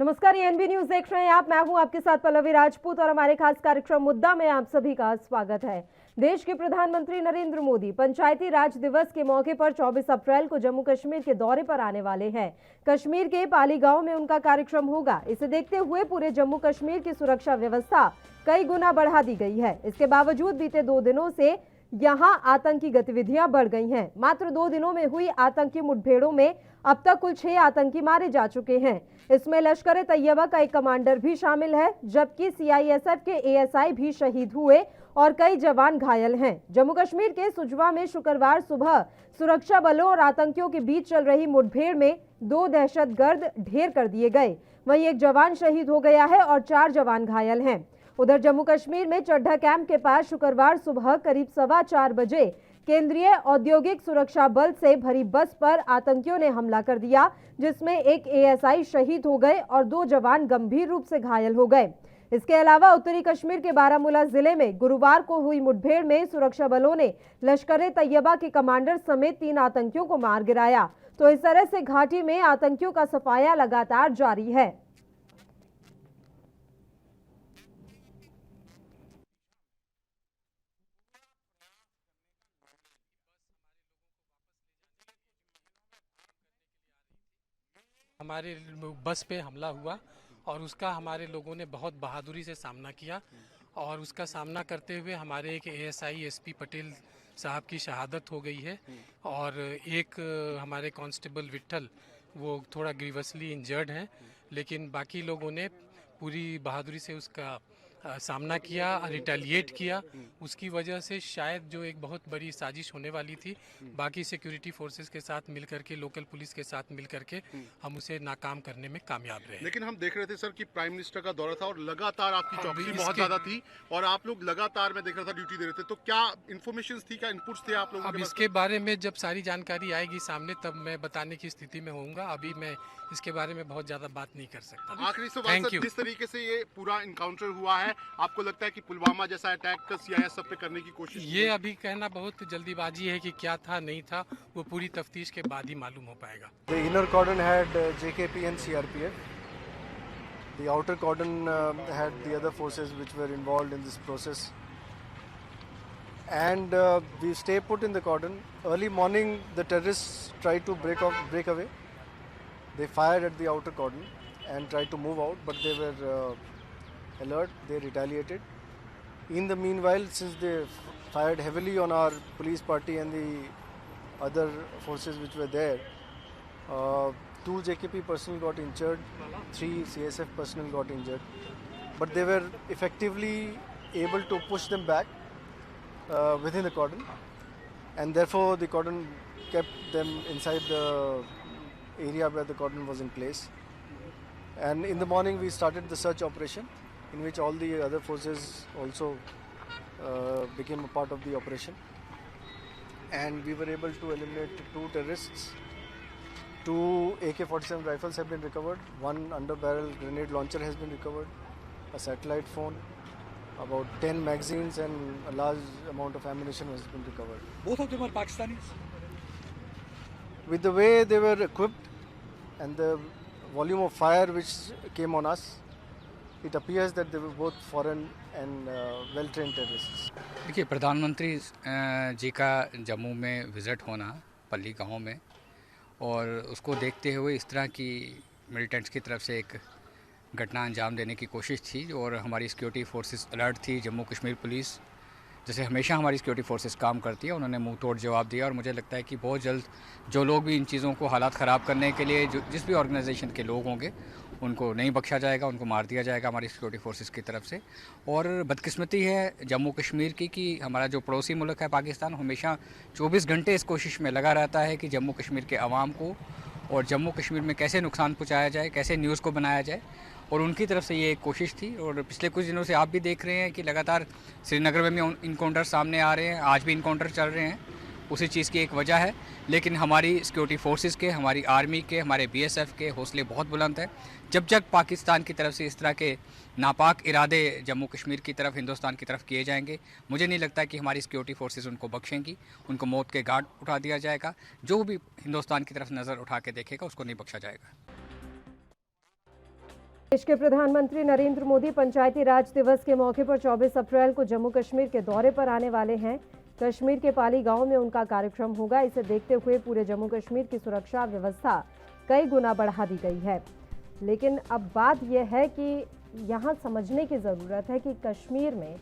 नमस्कार, ये NB news देख रहे हैं आप। मैं हूं आपके साथ पल्लवी राजपूत और हमारे खास कार्यक्रम मुद्दा में आप सभी का स्वागत है। देश के प्रधानमंत्री नरेंद्र मोदी पंचायती राज दिवस के मौके पर 24 अप्रैल को जम्मू कश्मीर के दौरे पर आने वाले हैं। कश्मीर के पाली गांव में उनका कार्यक्रम होगा। इसे देखते हुए पूरे जम्मू कश्मीर की सुरक्षा व्यवस्था कई गुना बढ़ा दी गई है। इसके बावजूद बीते 2 दिनों से यहां आतंकी गतिविधियां बढ़ गई हैं। मात्र 2 दिनों में हुई आतंकी मुठभेड़ों में अब तक कुल 6 आतंकी मारे जा चुके हैं। इसमें लश्कर तैयबा का एक कमांडर भी शामिल है, जबकि सीआईएसएफ के एएसआई भी शहीद हुए और कई जवान घायल हैं। जम्मू कश्मीर के सुजवा में शुक्रवार सुबह सुरक्षा बलों और आतंकियों के बीच चल रही मुठभेड़ में 2 दहशतगर्द ढेर कर दिए गए। वहीं एक जवान शहीद हो गया है और 4 जवान घायल हैं। उधर जम्मू कश्मीर में चड्ढा कैंप के पास शुक्रवार सुबह करीब 4:15 बजे केंद्रीय औद्योगिक सुरक्षा बल से भरी बस पर आतंकियों ने हमला कर दिया, जिसमें एक एएसआई शहीद हो गए और 2 जवान गंभीर रूप से घायल हो गए। इसके अलावा उत्तरी कश्मीर के बारामूला जिले में गुरुवार को हुई मुठभेड़ में सुरक्षा बलों ने लश्कर तैयबा के कमांडर समेत 3 आतंकियों को मार गिराया। तो इस तरह से घाटी में आतंकियों का सफाया लगातार जारी है। हमारे बस पे हमला हुआ और उसका हमारे लोगों ने बहुत बहादुरी से सामना किया और उसका सामना करते हुए हमारे एक एएसआई एसपी पटेल साहब की शहादत हो गई है और एक हमारे कांस्टेबल विट्ठल वो थोड़ा ग्रीवसली इंजर्ड हैं, लेकिन बाकी लोगों ने पूरी बहादुरी से उसका सामना किया, रिटेलिएट किया। उसकी वजह से शायद जो एक बहुत बड़ी साजिश होने वाली थी, बाकी सिक्योरिटी फोर्सेस के साथ मिलकर के, लोकल पुलिस के साथ मिलकर के हम उसे नाकाम करने में कामयाब रहे। लेकिन हम देख रहे थे सर कि प्राइम मिनिस्टर का दौरा था और लगातार आपकी चौकसी बहुत ज्यादा थी और आप लोग लगातार मैं देख रहा था ड्यूटी दे रहे थे, तो क्या इन्फॉर्मेशन थी, क्या इनपुट्स थे आप लोगों अब के? इसके बारे में जब सारी जानकारी आएगी सामने तब मैं बताने की स्थिति में होऊंगा। अभी मैं इसके बारे में बहुत ज्यादा बात नहीं कर सकता। आखिरी सवाल सर, जिस तरीके से ये पूरा इनकाउंटर हुआ है, आपको लगता है कि पुलवामा जैसा अटैक सीआईएसएफ पे करने की कोशिश? ये अभी कहना बहुत जल्दीबाजी है कि क्या था नहीं था, वो पूरी तफ्तीश के बाद ही मालूम हो पाएगा। The inner cordon had JKP and CRPF. The outer cordon had the other forces which were involved in this process. And we stay put in the cordon. Early morning, the terrorists tried to break away. They fired at the outer cordon and tried to move out, but they were alert. They retaliated. In the meanwhile, since they fired heavily on our police party and the other forces which were there, 2 JKP personnel got injured, 3 CSF personnel got injured, but they were effectively able to push them back within the cordon, and therefore the cordon kept them inside the area where the cordon was in place. And in the morning we started the search operation, in which all the other forces also became a part of the operation, and we were able to eliminate 2 terrorists. 2 AK-47 rifles have been recovered, 1 under-barrel grenade launcher has been recovered, a satellite phone, about 10 magazines and a large amount of ammunition has been recovered. Both of them are Pakistanis? With the way they were equipped and the volume of fire which came on us, it appears that they were both foreign and well-trained terrorists. देखिए, प्रधानमंत्री जी का जम्मू में visit होना पल्ली गांव में, और उसको देखते हुए इस तरह की मिलिटेंट्स की तरफ से एक घटना अंजाम देने की कोशिश थी, और हमारी सिक्योरिटी फोर्सेस अलर्ट थी। जम्मू कश्मीर पुलिस जैसे हमेशा हमारी सिक्योरिटी फोर्सेस काम करती है, उन्होंने मुंह तोड़ जवाब दिया, और मुझे लगता है कि बहुत जल्द जो लोग भी इन चीज़ों को हालात ख़राब करने के लिए जिस भी ऑर्गेनाइजेशन के लोग होंगे उनको नहीं बख्शा जाएगा, उनको मार दिया जाएगा हमारी सिक्योरिटी फोर्सेस की तरफ से। और बदकिस्मती है जम्मू कश्मीर की कि हमारा जो पड़ोसी मुल्क है पाकिस्तान, हमेशा 24 घंटे इस कोशिश में लगा रहता है कि जम्मू कश्मीर के अवाम को और जम्मू कश्मीर में कैसे नुकसान पहुँचाया जाए, कैसे न्यूज़ को बनाया जाए, और उनकी तरफ से ये एक कोशिश थी। और पिछले कुछ दिनों से आप भी देख रहे हैं कि लगातार श्रीनगर में भी इनकाउंटर सामने आ रहे हैं, आज भी इनकाउंटर चल रहे हैं। उसी चीज़ की एक वजह है, लेकिन हमारी सिक्योरिटी फोर्सेस के, हमारी आर्मी के, हमारे बीएसएफ के हौसले बहुत बुलंद हैं। जब जब पाकिस्तान की तरफ से इस तरह के नापाक इरादे जम्मू कश्मीर की तरफ, हिंदुस्तान की तरफ किए जाएंगे, मुझे नहीं लगता कि हमारी सिक्योरिटी फोर्सेस उनको बख्शेंगी, उनको मौत के घाट उठा दिया जाएगा। जो भी हिंदुस्तान की तरफ नज़र उठा के देखेगा उसको नहीं बख्शा जाएगा। देश के प्रधानमंत्री नरेंद्र मोदी पंचायती राज दिवस के मौके पर 24 अप्रैल को जम्मू कश्मीर के दौरे पर आने वाले हैं। कश्मीर के पाली गांव में उनका कार्यक्रम होगा। इसे देखते हुए पूरे जम्मू कश्मीर की सुरक्षा व्यवस्था कई गुना बढ़ा दी गई है। लेकिन अब बात यह है कि यहाँ समझने की ज़रूरत है कि कश्मीर में,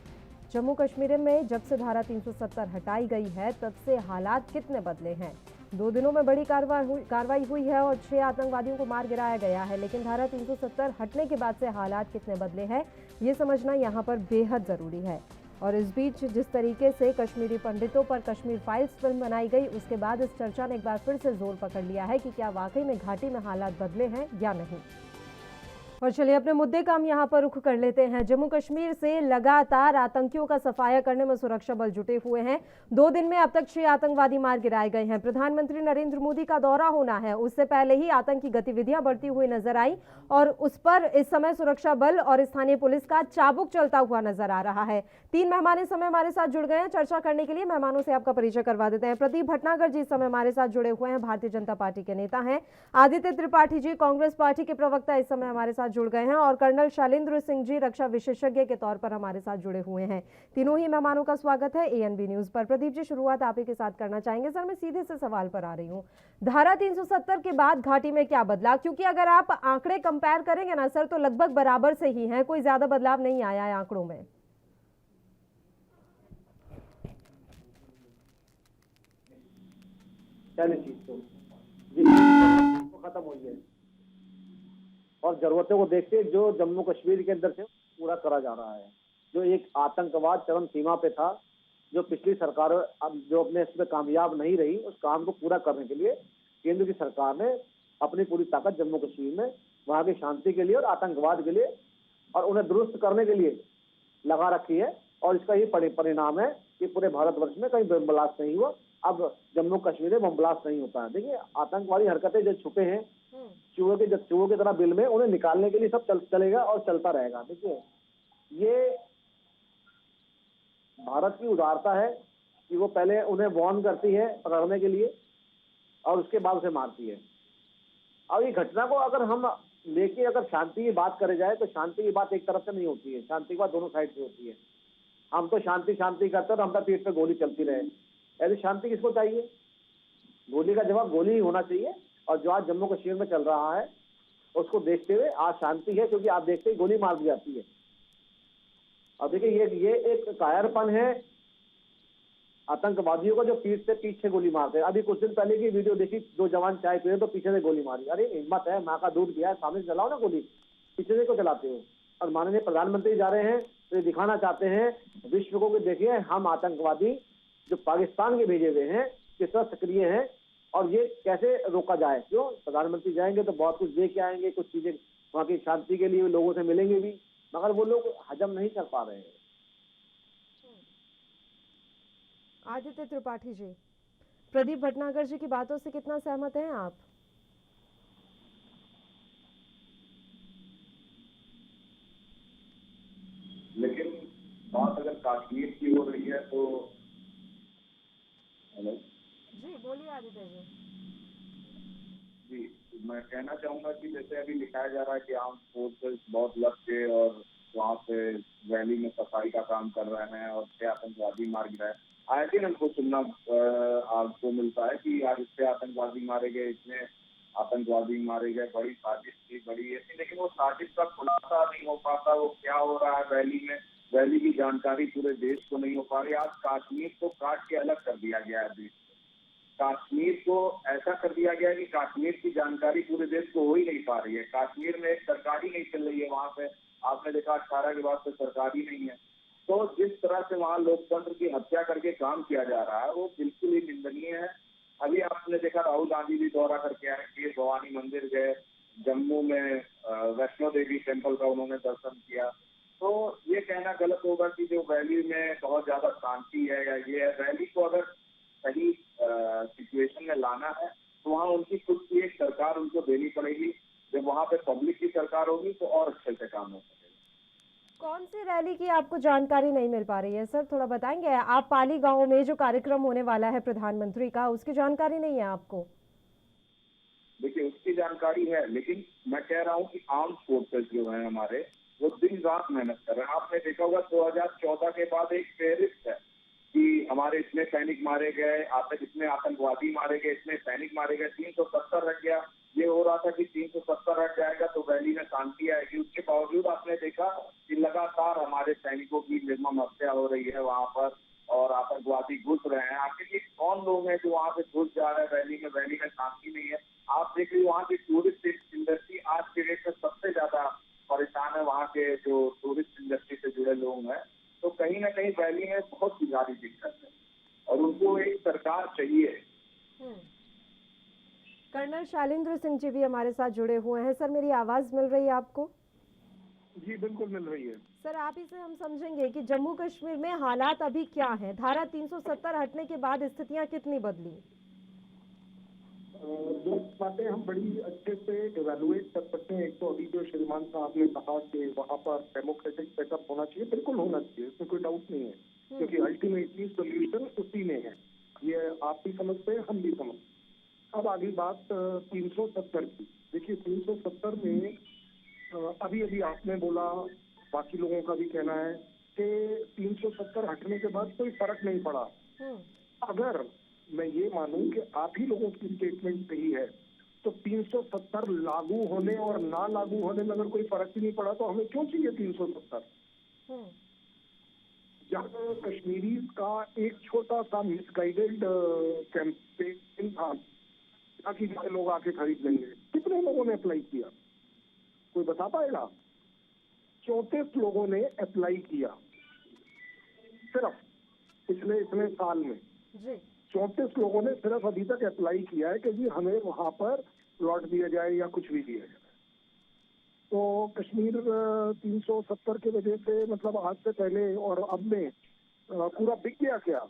जम्मू कश्मीर में जब से धारा 370 हटाई गई है तब से हालात कितने बदले हैं। 2 दिनों में बड़ी कार्रवाई हुई है और 6 आतंकवादियों को मार गिराया गया है। लेकिन धारा 370 हटने के बाद से हालात कितने बदले हैं, ये समझना यहाँ पर बेहद ज़रूरी है। और इस बीच जिस तरीके से कश्मीरी पंडितों पर कश्मीर फाइल्स फिल्म बनाई गई, उसके बाद इस चर्चा ने एक बार फिर से जोर पकड़ लिया है कि क्या वाकई में घाटी में हालात बदले हैं या नहीं। और चलिए अपने मुद्दे का हम यहाँ पर रुख कर लेते हैं। जम्मू कश्मीर से लगातार आतंकियों का सफाया करने में सुरक्षा बल जुटे हुए हैं। 2 दिन में अब तक 6 आतंकवादी मार गिराए गए हैं। प्रधानमंत्री नरेंद्र मोदी का दौरा होना है, उससे पहले ही आतंकी गतिविधियां बढ़ती हुई नजर आई और उस पर इस समय सुरक्षा बल और स्थानीय पुलिस का चाबुक चलता हुआ नजर आ रहा है। 3 मेहमान इस समय हमारे साथ जुड़ गए हैं। चर्चा करने के लिए मेहमानों से आपका परिचय करवा देते हैं। प्रदीप भटनागर जी इस समय हमारे साथ जुड़े हुए हैं, भारतीय जनता पार्टी के नेता हैं। आदित्य त्रिपाठी जी कांग्रेस पार्टी के प्रवक्ता इस समय हमारे साथ जुड़ गए हैं और कर्नल शैलेंद्र सिंह जी रक्षा विशेषज्ञ के तौर पर हमारे साथ जुड़े हुए हैं। तीनों ही मेहमानों का स्वागत है ANB न्यूज पर। प्रदीप जी, शुरुआत आप ही के साथ करना चाहेंगे। सर, मैं सीधे से सवाल पर आ रही हूँ, धारा 370 के बाद घाटी में क्या बदला? क्योंकि अगर आप आंकड़े कंपेयर करेंगे ना सर, तो लगभग बराबर से ही है, कोई ज्यादा बदलाव नहीं आया है आंकड़ों में। खत्म हुई है और जरूरतों को देखते जो जम्मू कश्मीर के अंदर से पूरा करा जा रहा है। जो एक आतंकवाद चरम सीमा पे था, जो पिछली सरकार अब जो अपने इसमें कामयाब नहीं रही, उस काम को पूरा करने के लिए केंद्र की सरकार ने अपनी पूरी ताकत जम्मू कश्मीर में वहां की शांति के लिए और आतंकवाद के लिए और उन्हें दुरुस्त करने के लिए लगा रखी है। और इसका ये परिणाम है कि पूरे भारतवर्ष में कहीं बम ब्लास्ट नहीं हुआ। अब जम्मू कश्मीर में बम ब्लास्ट नहीं होता है। देखिए, आतंकवादी हरकतें जो छुपे हैं चूहों की तरह बिल में, उन्हें निकालने के लिए सब चलेगा और चलता रहेगा। देखिए, ये भारत की उदारता है कि वो पहले उन्हें वार्न करती है पकड़ने के लिए और उसके बाद उसे मारती है। अब ये घटना को अगर हम लेके अगर शांति की बात करे जाए तो शांति की बात एक तरफ से नहीं होती है, शांति की बात दोनों साइड से होती है। हम तो शांति करते और हमारे पीठ पे गोली चलती रहे। ऐसी शांति किसको चाहिए? गोली का जवाब गोली ही होना चाहिए। और जो आज जम्मू कश्मीर में चल रहा है उसको देखते हुए आज शांति है, क्योंकि आप देखते ही गोली मार दी जाती है। और देखिए, ये एक कायरपन है आतंकवादियों का, जो पीठ से पीछे गोली मारते हैं। अभी कुछ दिन पहले की वीडियो देखी, 2 जवान चाय पी रहे तो पीछे से गोली मारी। अरे हिम्मत है, माँ का दूध पिया है, सामने से चलाओ ना गोली, पीछे से क्यों चलाते हो? और माननीय प्रधानमंत्री जा रहे हैं तो ये दिखाना चाहते हैं विश्व को कि देखिए हम आतंकवादी जो पाकिस्तान के भेजे हुए हैं किस तरह सक्रिय हैं और ये कैसे रोका जाए। क्यों? प्रधानमंत्री जाएंगे तो बहुत कुछ दे के आएंगे, कुछ चीजें वहाँ की शांति के लिए लोगों से मिलेंगे भी, मगर वो लोग हजम नहीं कर पा रहे हैं। आदित्य त्रिपाठी जी, प्रदीप भटनागर जी की बातों से कितना सहमत हैं आप? लेकिन बात अगर कश्मीर की हो रही है तो हेलो जी बोलिए आदित्य जी। जी, मैं कहना चाहूंगा कि जैसे अभी दिखाया जा रहा है कि आर्म फोर्सेस बहुत लग के और वहाँ पे वैली में सफाई का काम कर रहे हैं और 6 आतंकवादी मार गिराए। आए दिन हमको सुनना आपको मिलता है कि आज 6 आतंकवादी मारे गए, इतने आतंकवादी मारे गए, बड़ी साजिश थी, बड़ी ऐसी। लेकिन वो साजिश का खुलासा नहीं हो पाता, वो क्या हो रहा है वैली में, वैली की जानकारी पूरे देश को नहीं हो पा रही। आज कश्मीर को काट के अलग कर दिया गया है देश। कश्मीर को ऐसा कर दिया गया कि कश्मीर की जानकारी पूरे देश को हो ही नहीं पा रही है। कश्मीर में एक सरकार ही नहीं चल रही है। वहाँ पे आपने देखा 18 के बाद से सरकार ही नहीं है। तो जिस तरह से वहाँ लोकतंत्र की हत्या करके काम किया जा रहा है वो बिल्कुल ही निंदनीय है। अभी आपने देखा राहुल गांधी भी दौरा करके आए, खीर भवानी मंदिर गए, जम्मू में वैष्णो देवी टेम्पल का उन्होंने दर्शन किया। तो ये कहना गलत होगा कि जो वैली में बहुत ज्यादा शांति है या ये है। वैली को अगर सही सिचुएशन में लाना है तो वहाँ उनकी खुद की एक सरकार उनको देनी पड़ेगी। जब वहाँ पे पब्लिक की सरकार होगी तो और अच्छे से काम हो सकेगा। कौन सी रैली की आपको जानकारी नहीं मिल पा रही है सर, थोड़ा बताएंगे? आप पाली गांव में जो कार्यक्रम होने वाला है प्रधानमंत्री का, उसकी जानकारी नहीं है आपको? देखिए उसकी जानकारी है, लेकिन मैं कह रहा हूँ कि आर्म्ड फोर्सेस जो है हमारे, वो दिन रात मेहनत कर रहे हैं। आपने देखा होगा 2014 के बाद एक फेहरिस्त है कि हमारे इतने सैनिक मारे गए, इतने आतंकवादी मारे गए, इतने सैनिक मारे गए, 370 रख गया। ये हो रहा था कि 370 हट जाएगा तो वैली में शांति आएगी। उसके बावजूद आपने देखा कि लगातार हमारे सैनिकों की निर्मम हत्या हो रही है वहां पर और आतंकवादी घुस रहे हैं। आखिर ये कौन लोग हैं जो वहां से घुस जा रहे हैं वैली में शांति नहीं है। आप देख रहे वहाँ की टूरिस्ट इंडस्ट्री आज के डेट में सबसे ज्यादा परेशान है। वहाँ के जो टूरिस्ट इंडस्ट्री से जुड़े लोग हैं, तो कहीं ना कहीं वैली में बहुत ही सारी दिक्कत है और उनको एक सरकार चाहिए। कर्नल शैलेंद्र सिंह जी भी हमारे साथ जुड़े हुए हैं। सर, मेरी आवाज मिल रही है आपको? जी बिल्कुल मिल रही है। सर, आप इसे हम समझेंगे कि जम्मू कश्मीर में हालात अभी क्या हैं? धारा 370 हटने के बाद स्थितियां कितनी बदली? दो बातें हम बड़ी अच्छे से इवेलुएट कर सकते हैं। एक तो अभी जो श्रीमान साहब ने कहा कि वहाँ पर डेमोक्रेटिक सेटअप होना चाहिए, बिल्कुल होना चाहिए, इसमें कोई डाउट नहीं है, क्योंकि अल्टीमेटली सोल्यूशन उसी में है। ये आप भी समझते हैं, हम भी समझते हैं। अब आगे बात 370 की। देखिए 370 में अभी अभी आपने बोला, बाकी लोगों का भी कहना है कि 370 हटने के बाद कोई फर्क नहीं पड़ा। अगर मैं ये मानूं कि आप ही लोगों की स्टेटमेंट सही है, तो 370 लागू होने और ना लागू होने में अगर कोई फर्क ही नहीं पड़ा तो हमें क्यों चाहिए 370? जब कश्मीरी का एक छोटा सा मिसगाइडेड कैंपेन था ताकि लोग आके खरीद लेंगे, कितने लोगों ने अप्लाई किया? कोई बता पाएगा? 34 लोगों ने अप्लाई किया सिर्फ पिछले इतने साल में। 34 लोगों ने सिर्फ अभी तक अप्लाई किया है कि जी हमें वहां पर प्लॉट दिया जाए या कुछ भी दिया जाए। तो कश्मीर 370 की वजह से मतलब आज से पहले और अब में पूरा बिक गया क्या?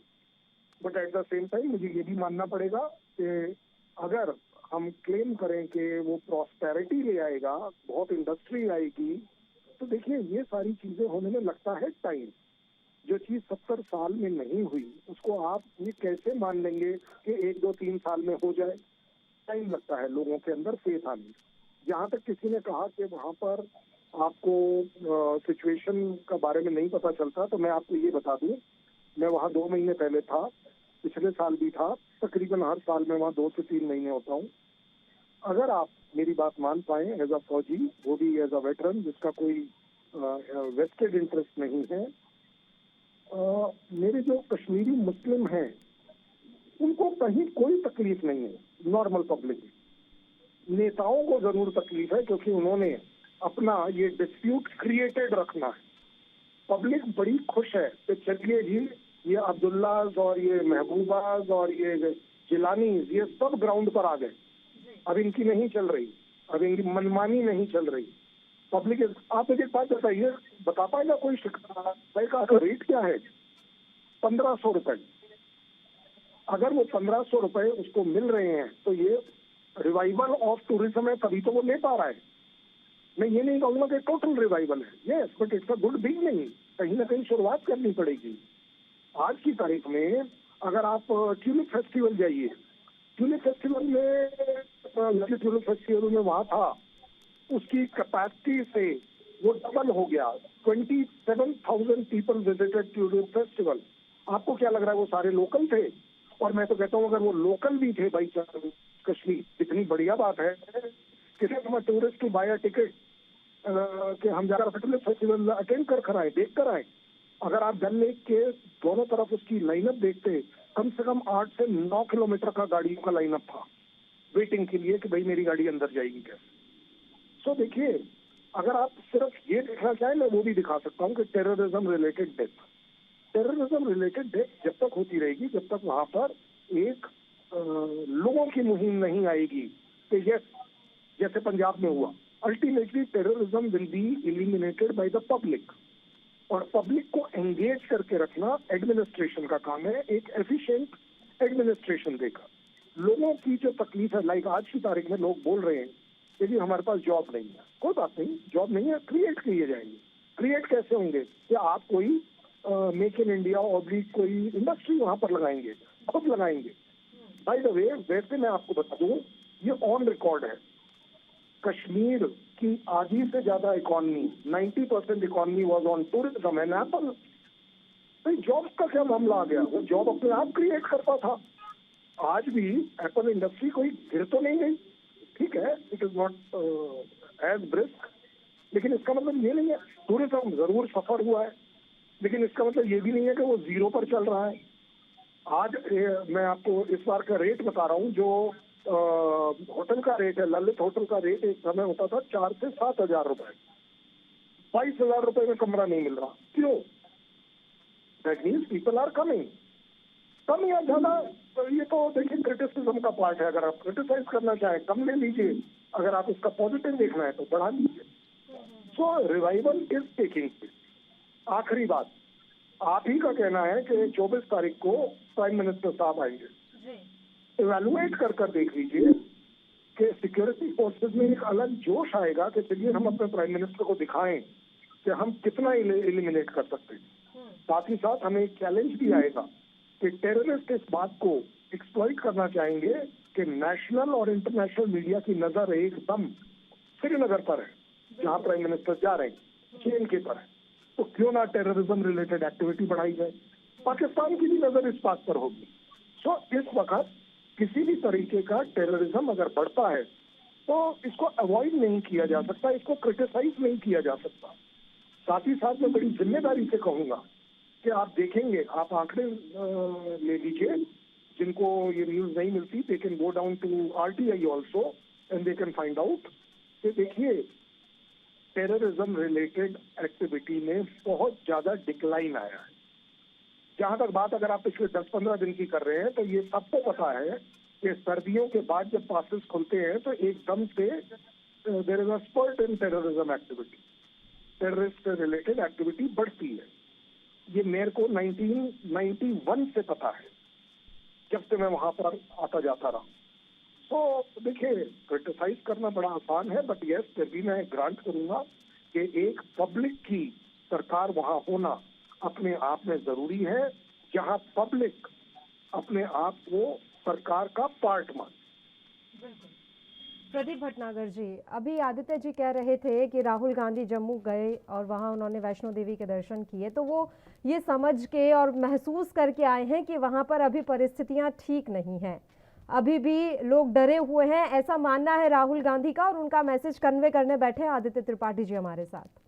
But at the same time मुझे ये भी मानना पड़ेगा कि अगर हम क्लेम करें कि वो प्रॉस्पेरिटी ले आएगा, बहुत इंडस्ट्री आएगी, तो देखिए ये सारी चीजें होने में लगता है टाइम। जो चीज 70 साल में नहीं हुई उसको आप ये कैसे मान लेंगे कि 1, 2, 3 साल में हो जाए? टाइम लगता है लोगों के अंदर फेथ आने। जहाँ तक किसी ने कहा कि वहाँ पर आपको सिचुएशन का बारे में नहीं पता चलता, तो मैं आपको ये बता दूं, मैं वहाँ 2 महीने पहले था, पिछले साल भी था, तकरीबन हर साल में वहाँ 2 से 3 महीने होता हूँ। अगर आप मेरी बात मान पाए एज अ फौजी, वो भी एज अ वेटरन जिसका कोई वेस्टेड इंटरेस्ट नहीं है, मेरे जो कश्मीरी मुस्लिम हैं उनको कहीं कोई तकलीफ नहीं है। नॉर्मल पब्लिक, नेताओं को जरूर तकलीफ है क्योंकि उन्होंने अपना ये डिस्प्यूट क्रिएटेड रखना है। पब्लिक बड़ी खुश है कि चलिए जी ये अब्दुल्लाज और ये महबूबाज और ये जिलानी ये सब ग्राउंड पर आ गए, अब इनकी नहीं चल रही, अब इनकी मनमानी नहीं चल रही। पब्लिक, आप मुझे एक बात बताइए, बता पाएगा कोई शिकायत का रेट क्या है? 1500 रुपए। अगर वो 1500 रुपए उसको मिल रहे हैं तो ये रिवाइवल ऑफ टूरिज्म है, तभी तो वो ले पा रहा है। मैं ये नहीं कहूंगा कि टोटल रिवाइवल है, yes, but it's a good beginning. कहीं ना कहीं शुरुआत करनी पड़ेगी। आज की तारीख में अगर आप ट्यूलिप फेस्टिवल जाइए, ट्यूलिप फेस्टिवल में ट्यूलिप फेस्टिवल में वहां था, उसकी कैपेसिटी से वो डबल हो गया। 27,000 पीपल विजिटेड ट्यूलिप फेस्टिवल। आपको क्या लग रहा है वो सारे लोकल थे? और मैं तो कहता हूँ अगर वो लोकल भी थे भाई कश्मीर, इतनी बढ़िया बात है कि tourist to buy a ticket कि हम जाकर ट्यूलिप फेस्टिवल अटेंड कर आए, देख कर आए। अगर आप डल लेक के दोनों तरफ उसकी लाइनअप देखते, कम से कम 8 से 9 किलोमीटर का गाड़ियों का लाइनअप था वेटिंग के लिए कि भाई मेरी गाड़ी अंदर जाएगी कैसे। सो देखिए, अगर आप सिर्फ ये देखना चाहें, मैं वो भी दिखा सकता हूँ कि टेररिज्म रिलेटेड डेथ जब तक होती रहेगी, जब तक वहां पर एक लोगों की मुहिम नहीं आएगी कि यस, जैसे पंजाब में हुआ, ultimately terrorism will be eliminated by the public. और पब्लिक को एंगेज करके रखना एडमिनिस्ट्रेशन का काम है, एक एफिशिएंट एडमिनिस्ट्रेशन देकर। लोगों की जो तकलीफ है, लाइक आज की तारीख में लोग बोल रहे हैं कि जी हमारे पास जॉब नहीं है। कोई बात नहीं, जॉब नहीं है, क्रिएट किए जाएंगे। क्रिएट कैसे होंगे? कि आप कोई मेक इन इंडिया ऑब्लिक कोई इंडस्ट्री वहां पर लगाएंगे, खुद लगाएंगे। बाय द वे, वैसे मैं आपको बता दूं ये ऑन रिकॉर्ड है। कश्मीर की आधी से ज्यादा economy, 90% economy was on tourism and Apple. भाई जॉब्स का क्या मामला आ गया? वो जॉब अपने आप क्रिएट करता था। आज भी एप्पल इंडस्ट्री कोई गिर तो नहीं गई, ठीक है, it is not as brisk, लेकिन इसका मतलब ये नहीं है। टूरिज्म जरूर सफर हुआ है, लेकिन इसका मतलब ये भी नहीं है कि वो जीरो पर चल रहा है। आज मैं आपको इस बार का रेट बता रहा हूँ, जो होटल का रेट है, ललित होटल का रेट एक समय होता था 4 से 7 हजार रुपए, 22,000 रुपए में कमरा नहीं मिल रहा। क्यों? That means people are coming. कम या ज्यादा तो ये तो देखिए क्रिटिसिज्म का पार्ट है। अगर आप क्रिटिसाइज करना चाहें कम ले लीजिए, अगर आप इसका पॉजिटिव देखना है तो बढ़ा लीजिए। सो रिवाइवल इज टेकिंग प्लेस। आखिरी बात, आप ही का कहना है कि 24 तारीख को प्राइम मिनिस्टर साहब आएंगे। इवैल्यूएट कर देख लीजिए कि सिक्योरिटी फोर्सेस में एक अलग जोश आएगा कि चलिए हम अपने प्राइम मिनिस्टर को दिखाएं कि हम कितना एलिमिनेट कर सकते हैं। साथ ही साथ हमें एक चैलेंज भी आएगा कि टेररिस्ट इस बात को एक्सप्लॉइट करना चाहेंगे कि नेशनल और इंटरनेशनल मीडिया की नजर एकदम श्रीनगर पर है, जहां प्राइम मिनिस्टर जा रहे हैं, के पर है, तो क्यों ना टेररिज्म रिलेटेड एक्टिविटी बढ़ाई जाए। पाकिस्तान की भी नजर इस बात पर होगी। सो इस वक्त किसी भी तरीके का टेररिज्म अगर बढ़ता है तो इसको अवॉइड नहीं किया जा सकता, इसको क्रिटिसाइज नहीं किया जा सकता। साथ ही साथ मैं बड़ी जिम्मेदारी से कहूंगा कि आप देखेंगे, आप आंकड़े ले लीजिए, जिनको ये न्यूज नहीं मिलती they can go down to RTI also and they can find out कि देखिए टेररिज्म रिलेटेड एक्टिविटी में बहुत ज्यादा डिक्लाइन आया है। जहां तक बात अगर आप पिछले 10-15 दिन की कर रहे हैं तो ये सबको पता है कि सर्दियों के बाद जब पासेस खुलते हैं तो एकदम से there is a spurt in terrorism activity, terrorist related activity बढ़ती है। ये मेरे को 1991 से पता है, जब से मैं वहां पर आता जाता रहा। तो देखिए क्रिटिसाइज करना बड़ा आसान है, बट यस फिर भी मैं ग्रांट करूंगा कि एक पब्लिक की सरकार वहां होना अपने आप में जरूरी है, जहां पब्लिक अपने आप को सरकार का पार्ट माने। प्रदीप भटनागर जी, अभी आदित्य जी कह रहे थे कि राहुल गांधी जम्मू गए और वहां उन्होंने वैष्णो देवी के दर्शन किए, तो वो ये समझ के और महसूस करके आए हैं कि वहां पर अभी परिस्थितियां ठीक नहीं हैं, अभी भी लोग डरे हुए हैं, ऐसा मानना है राहुल गांधी का, और उनका मैसेज कन्वे करने बैठे हैं आदित्य त्रिपाठी जी हमारे साथ।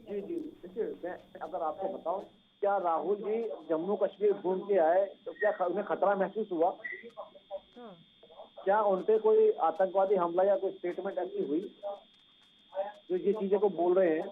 जी देखिए, मैं अगर आपको बताऊं, क्या राहुल जी जम्मू कश्मीर घूम के आए तो क्या उन्हें खतरा महसूस हुआ? क्या उन पे कोई आतंकवादी हमला या कोई स्टेटमेंट ऐसी हुई जो ये चीजें को बोल रहे हैं?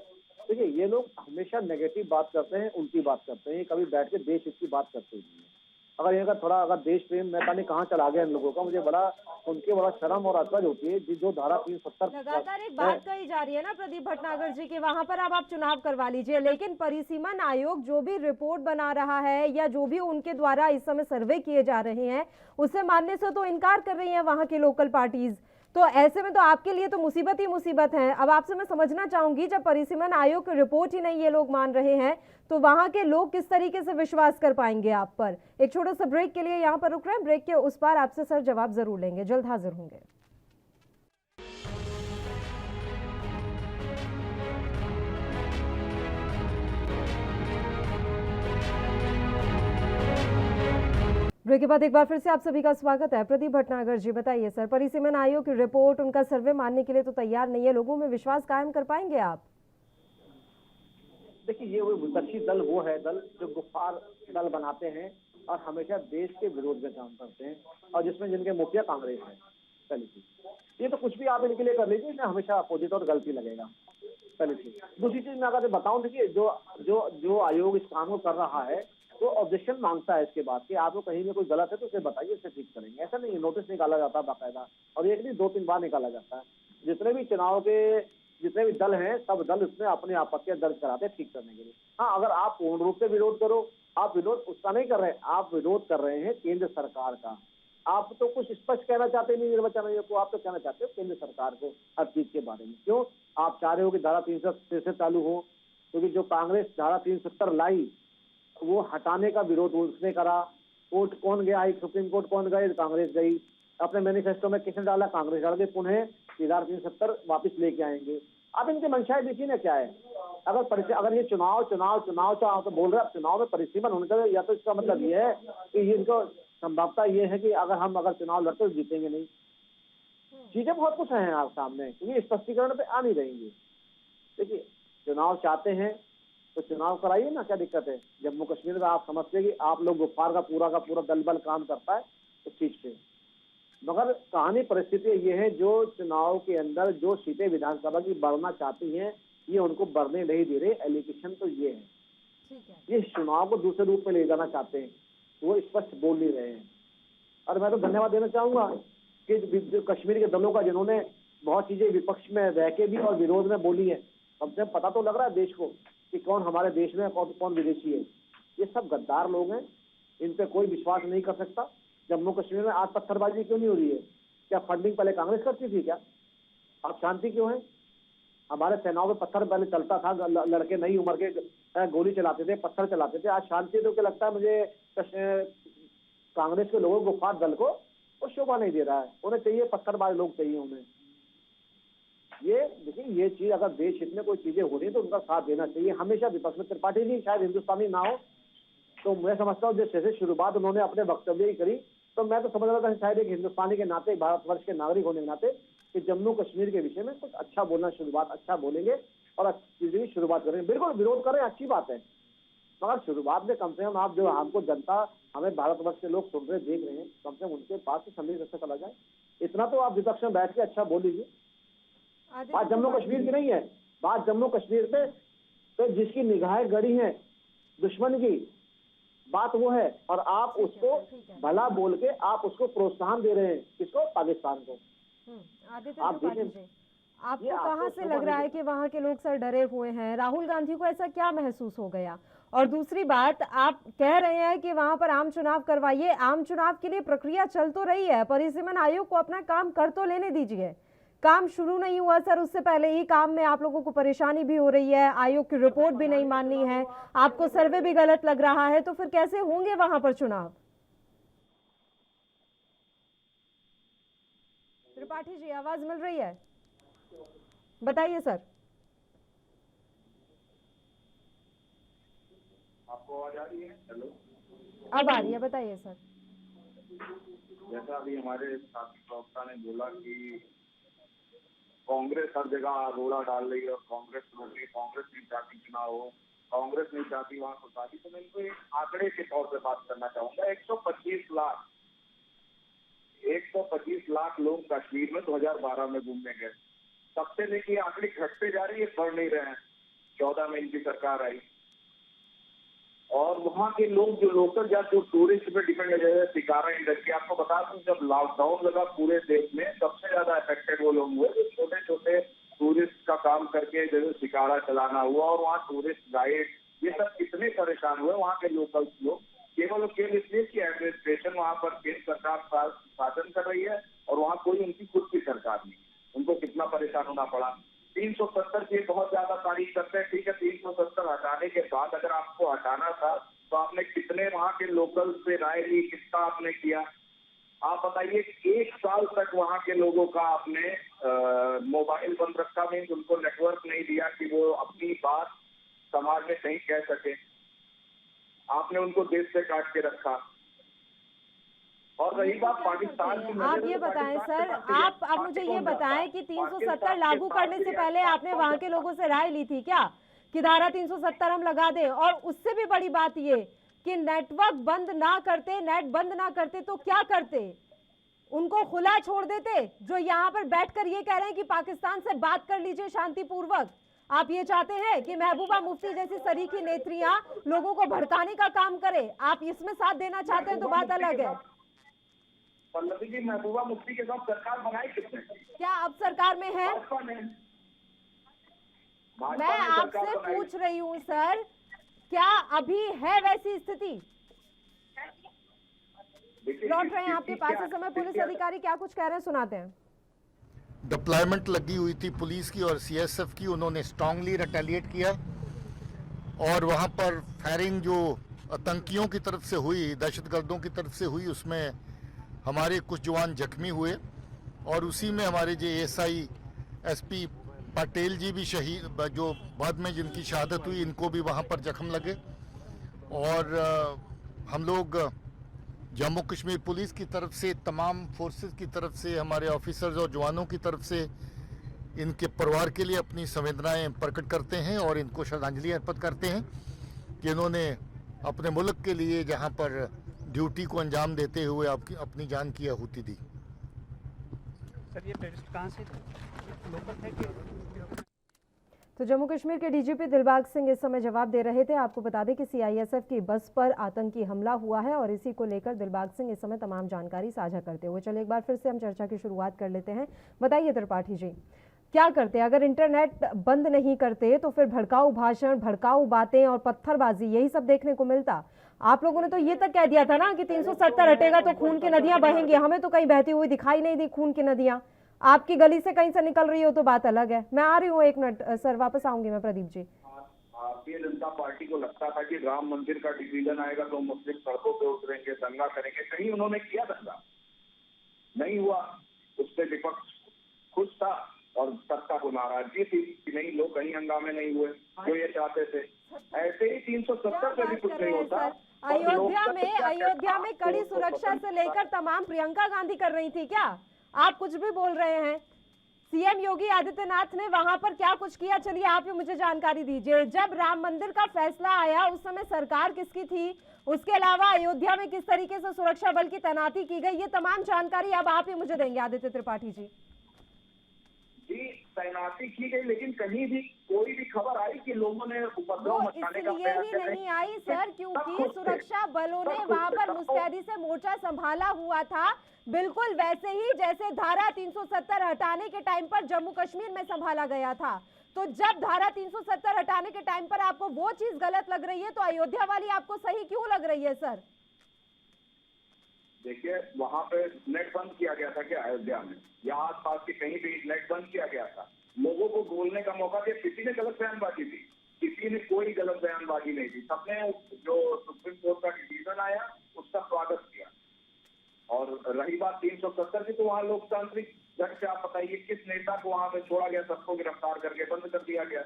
देखिए ये लोग हमेशा नेगेटिव बात करते हैं, उल्टी बात करते हैं, कभी बैठ के देश हित की बात करते नहीं है। अगर ये थोड़ा अगर देश प्रेम मैं नहीं कहाँ चला गया इन लोगों का, मुझे बड़ा उनके बड़ा शर्म और अचरज होती है। जो धारा 370 लगातार एक बात कही जा रही है ना प्रदीप भटनागर जी के, वहां पर अब आप चुनाव करवा लीजिए, लेकिन परिसीमन आयोग जो भी रिपोर्ट बना रहा है या जो भी उनके द्वारा इस समय सर्वे किए जा रहे हैं उसे मानने से तो इनकार कर रही है वहां की लोकल पार्टीज। तो ऐसे में तो आपके लिए तो मुसीबत ही मुसीबत है। अब आपसे मैं समझना चाहूंगी, जब परिसीमन आयोग की रिपोर्ट ही नहीं ये लोग मान रहे हैं तो वहां के लोग किस तरीके से विश्वास कर पाएंगे आप पर। एक छोटा सा ब्रेक के लिए यहाँ पर रुक रहे हैं, ब्रेक के उस पार आपसे सर जवाब जरूर लेंगे, जल्द हाजिर होंगे। ब्रेक के बाद एक बार फिर से आप सभी का स्वागत है। प्रदीप भटनागर जी बताइए सर, परिसीमन आयोग की रिपोर्ट, उनका सर्वे मानने के लिए तो तैयार नहीं है, लोगों में विश्वास कायम कर पाएंगे आप? देखिए ये विपक्षी दल वो है दल जो गुफ्फार दल बनाते हैं और हमेशा देश के विरोध में काम करते हैं, और जिसमें जिनके मुखिया कांग्रेस है। पहली चीज ये तो कुछ भी आप इनके लिए कर लीजिए, इसमें हमेशा अपोजिट और गलती लगेगा, पहली चीज। दूसरी चीज मैं अगर बताऊं, देखिए जो जो जो आयोग इस काम को कर रहा है तो ऑब्जेक्शन मांगता है इसके बाद कि आप लोग कहीं में कोई गलत है तो उसे बताइए, इसे ठीक करेंगे। ऐसा नहीं, नोटिस निकाला जाता है बाकायदा, और एक नहीं 2-3 बार निकाला जाता है। जितने भी चुनाव के जितने भी दल हैं सब दल इसमें अपने आपत्तियां दर्ज कराते हैं ठीक करने के लिए। हाँ, अगर आप पूर्ण रूप से विरोध करो, आप विरोध उसका नहीं कर रहे हैं, आप विरोध कर रहे हैं केंद्र सरकार का। आप तो कुछ स्पष्ट कहना चाहते नहीं निर्वाचन आयोग को, आप तो कहना चाहते हो केंद्र सरकार को हर चीज के बारे में। क्यों आप चाह रहे हो कि धारा 363 चालू हो? क्योंकि जो कांग्रेस धारा 370 लाई वो हटाने का विरोध उसने करा। कोर्ट कौन गया? सुप्रीम कोर्ट कौन गए? कांग्रेस गई। अपने मैनिफेस्टो में किसने डाला, कांग्रेस डाल के पुनः 370 वापस लेके आएंगे। अब इनकी मंशाएं देखिए ना क्या है। अगर ये चुनाव तो बोल रहे हैं, अब चुनाव में परिसीमन होने चाहिए, या तो इसका मतलब ये है कि इनको संभवता ये है कि अगर चुनाव लड़ते तो जीतेंगे नहीं। चीजें बहुत कुछ हैं आप सामने, क्योंकि स्पष्टीकरण पे आ नहीं रहेंगे। देखिए, चुनाव चाहते हैं तो चुनाव कराइए ना, क्या दिक्कत है। जम्मू कश्मीर में आप समझते हैं कि आप लोग गुफ्फार का पूरा दल बल काम करता है उस चीज पे, मगर कहानी परिस्थिति ये है, जो चुनाव के अंदर जो सीटें विधानसभा की बढ़ना चाहती हैं, ये उनको बढ़ने नहीं दे रहे। एलिगेशन तो ये है, ये चुनाव को दूसरे रूप में ले जाना चाहते हैं, वो स्पष्ट बोल नहीं रहे हैं। और मैं तो धन्यवाद देना चाहूंगा कि जो कश्मीर के दलों का, जिन्होंने बहुत चीजें विपक्ष में रह के भी और विरोध में बोली है, कम से कम पता तो लग रहा है देश को कि कौन हमारे देश में कौन विदेशी है। ये सब गद्दार लोग हैं, इन पे कोई विश्वास नहीं कर सकता। जम्मू कश्मीर में आज पत्थरबाजी क्यों नहीं हो रही है? क्या फंडिंग पहले कांग्रेस करती थी क्या? अब शांति क्यों है? हमारे सेनाओं में पत्थर पहले चलता था, लड़के नई उम्र के गोली चलाते थे, पत्थर चलाते थे। आज शांति तो क्या लगता है मुझे, कांग्रेस के लोगों को, गुफ्फार दल को वो शोभा नहीं दे रहा है। उन्हें चाहिए पत्थरबाज लोग चाहिए उन्हें। ये देखिए, ये चीज अगर देश हित में कोई चीजें हो रही है तो उनका साथ देना चाहिए हमेशा। विपक्ष में त्रिपाठी जी शायद हिंदुस्तानी ना हो, तो मैं समझता हूँ जैसे शुरुआत उन्होंने अपने वक्तव्य की करी, तो मैं तो समझ रहा था शायद एक हिंदुस्तानी के नाते, भारतवर्ष के नागरिक होने के नाते, कि जम्मू कश्मीर के विषय में कुछ अच्छा बोलना, शुरुआत अच्छा बोलेंगे और चीजें की शुरुआत करेंगे। बिल्कुल विरोध करें, अच्छी बात है, मगर शुरुआत में कम से कम आप जो हमको जनता, हमें भारतवर्ष के लोग सुन रहे देख रहे हैं, कम से कम उनके पास से संदेश अच्छा चला जाए। इतना तो आप विपक्ष में बैठ के अच्छा बोल लीजिए। बात जम्मू कश्मीर की नहीं है, बात जम्मू कश्मीर पे तो जिसकी निगाहें गड़ी हैं दुश्मन की, बात वो है। और आप उसको भला बोल के आप उसको प्रोत्साहन दे रहे हैं, किसको? पाकिस्तान को। आदित्य आप त्रिपाठी देखें, जी, आपको कहाँ से लग रहा है कि वहाँ के लोग सर डरे हुए हैं? राहुल गांधी को ऐसा क्या महसूस हो गया? और दूसरी बात, आप कह रहे हैं कि वहां पर आम चुनाव करवाइए। आम चुनाव के लिए प्रक्रिया चल तो रही है, परिसीमन आयोग को अपना काम कर तो लेने दीजिए। काम शुरू नहीं हुआ सर, उससे पहले ही काम में आप लोगों को परेशानी भी हो रही है, आयोग की रिपोर्ट भी नहीं माननी है, आपको सर्वे भी गलत लग रहा है, तो फिर कैसे होंगे वहां पर चुनाव? त्रिपाठी जी, आवाज मिल रही है? बताइए सर। आपको आवाज आ रही है? हेलो, अब आ रही है, बताइए सर। जैसा अभी हमारे साथी प्रवक्ता ने बोला कि कांग्रेस हर जगह रोड़ा डाल रही है और कांग्रेस नहीं चाहती चुनाव हो, कांग्रेस नहीं चाहती वहाँ खुशहाली। तो मैं इनको एक आंकड़े के तौर पे बात करना चाहूंगा। 125 लाख लोग कश्मीर में 2012 में घूमने गए। तब से लेके आंकड़े घटते जा रही है, बढ़ नहीं रहे हैं। 14 में इनकी सरकार आई और वहाँ के लोग जो लोकल या जो टूरिस्ट पे डिपेंड है, जैसे शिकारा इंडस्ट्री, आपको बता दूं जब लॉकडाउन लगा पूरे देश में, सबसे ज्यादा अफेक्टेड वो लोग हुए जो छोटे छोटे टूरिस्ट का काम करके, जैसे शिकारा चलाना हुआ और वहाँ टूरिस्ट गाइड, ये सब कितने परेशान हुए वहाँ के लोकल लोग, केवल इसलिए कि एडमिनिस्ट्रेशन वहाँ पर केंद्र सरकार शासन कर रही है और वहाँ कोई उनकी खुद की सरकार नहीं। उनको कितना परेशान होना पड़ा। 370 की बहुत ज्यादा तारीफ करते हैं, ठीक है, 370 हटाने के बाद अगर आपको हटाना था तो आपने कितने वहाँ के लोकल से राय ली, किसका आपने किया? आप बताइए। 1 साल तक वहाँ के लोगों का आपने मोबाइल बंद रखा, मीन्स उनको नेटवर्क नहीं दिया कि वो अपनी बात समाज में कहीं कह सके। आपने उनको देश से काट के रखा। और रही बात पाकिस्तान की, आप ये बताएं सर, आप अब मुझे ये बताएं कि 370 लागू करने से पहले आपने वहां के लोगों से राय ली थी क्या कि धारा 370 हम लगा दें? और उससे भी बड़ी बात ये कि नेटवर्क बंद ना करते, नेट बंद ना करते तो क्या करते? उनको खुला छोड़ देते, जो यहाँ पर बैठकर ये कह रहे हैं कि पाकिस्तान से बात कर लीजिए शांतिपूर्वक। आप ये चाहते हैं कि महबूबा मुफ्ती जैसी सरीखी नेत्रियां लोगों को भड़काने का काम करे? आप इसमें साथ देना चाहते हैं तो बात अलग है। पल्लवी जी, महबूबा मुफ्ती के साथ सरकार बनाई किसने? क्या अब सरकार में है? मैं आपसे पूछ रही हूँ सर, क्या अभी है वैसी स्थिति? लौट रहे हैं आपके पास इस समय पुलिस अधिकारी, क्या कुछ कह रहे हैं सुनाते हैं। डिप्लॉयमेंट लगी हुई थी पुलिस की और सीएसएफ की, उन्होंने स्ट्रांगली रिटेलिएट किया और वहां पर फायरिंग जो आतंकियों की तरफ से हुई, दहशतगर्दों की तरफ से हुई, उसमें हमारे कुछ जवान जख्मी हुए और उसी में हमारे जो एएसआई एसपी पटेल जी भी शहीद, जो बाद में जिनकी शहादत हुई, इनको भी वहाँ पर जख्म लगे। और हम लोग जम्मू कश्मीर पुलिस की तरफ से, तमाम फोर्सेस की तरफ से, हमारे ऑफिसर्स और जवानों की तरफ से इनके परिवार के लिए अपनी संवेदनाएं प्रकट करते हैं और इनको श्रद्धांजलि अर्पित करते हैं कि इन्होंने अपने मुल्क के लिए जहां पर ड्यूटी को अंजाम देते हुए अपनी जान की आहुति दी। सर, ये टेररिस्ट कहाँ से थे? लोकल थे कि? तो जम्मू कश्मीर के डीजीपी दिलबाग सिंह इस समय जवाब दे रहे थे। आपको बता दें कि सीआईएसएफ की बस पर आतंकी हमला हुआ है और इसी को लेकर दिलबाग सिंह इस समय तमाम जानकारी साझा करते हुए, चलिए एक बार फिर से हम चर्चा की शुरुआत कर लेते हैं। बताइए त्रिपाठी जी, क्या करते? अगर इंटरनेट बंद नहीं करते तो फिर भड़काऊ भाषण, भड़काऊ बातें और पत्थरबाजी, यही सब देखने को मिलता। आप लोगों ने तो ये तक कह दिया था ना कि 370 हटेगा तो खून की नदियां बहेंगी। हमें तो कहीं बहती हुई दिखाई नहीं दी खून की नदियां। आपकी गली से कहीं से निकल रही हो तो बात अलग है। मैं आ रही हूँ, एक मिनट सर, वापस आऊंगी मैं। प्रदीप जी, भारतीय जनता पार्टी को लगता था कि राम मंदिर का डिसीजन आएगा तो मुस्लिम सड़कों पे उतरेंगे, दंगा करेंगे। कहीं उन्होंने किया दंगा? नहीं हुआ। उससे विपक्ष खुश था और सत्ता को नाराजगी थी कि नहीं, लोग कहीं हंगामे नहीं हुए जो ये चाहते थे। ऐसे ही 370 पे भी कुछ नहीं होता। अयोध्या में कड़ी सुरक्षा से लेकर तमाम प्रियंका गांधी कर रही थी क्या? आप कुछ भी बोल रहे हैं। सीएम योगी आदित्यनाथ ने वहां पर क्या कुछ किया, चलिए आप ही मुझे जानकारी दीजिए। जब राम मंदिर का फैसला आया उस समय सरकार किसकी थी? उसके अलावा अयोध्या में किस तरीके से सुरक्षा बल की तैनाती की गई, ये तमाम जानकारी अब आप ही मुझे देंगे आदित्य त्रिपाठी जी। जी, तैनाती की गई, लेकिन कहीं भी कोई भी खबर आई कि लोगों ने उपद्रव मचाने का इसलिए ही नहीं आई सर, क्योंकि सुरक्षा बलों ने वहां पर मुस्तैदी से मोर्चा संभाला हुआ था, बिल्कुल वैसे ही जैसे धारा 370 हटाने के टाइम पर जम्मू कश्मीर में संभाला गया था। तो जब धारा 370 हटाने के टाइम पर आपको वो चीज गलत लग रही है तो अयोध्या वाली आपको सही क्यों लग रही है सर? देखिए, वहां पे नेट बंद किया गया था क्या अयोध्या में या आसपास के कहीं भी नेट बंद किया गया था? लोगों को बोलने का मौका दिया। किसी ने गलत बयानबाजी थी? किसी ने कोई गलत बयानबाजी नहीं थी। सबने जो सुप्रीम कोर्ट का डिसीजन आया उसका स्वागत किया। और रही बात 370 की, तो वहाँ लोकतांत्रिक ढंग से आप बताइए किस नेता को वहां पे छोड़ा गया? सबको गिरफ्तार करके बंद कर दिया गया।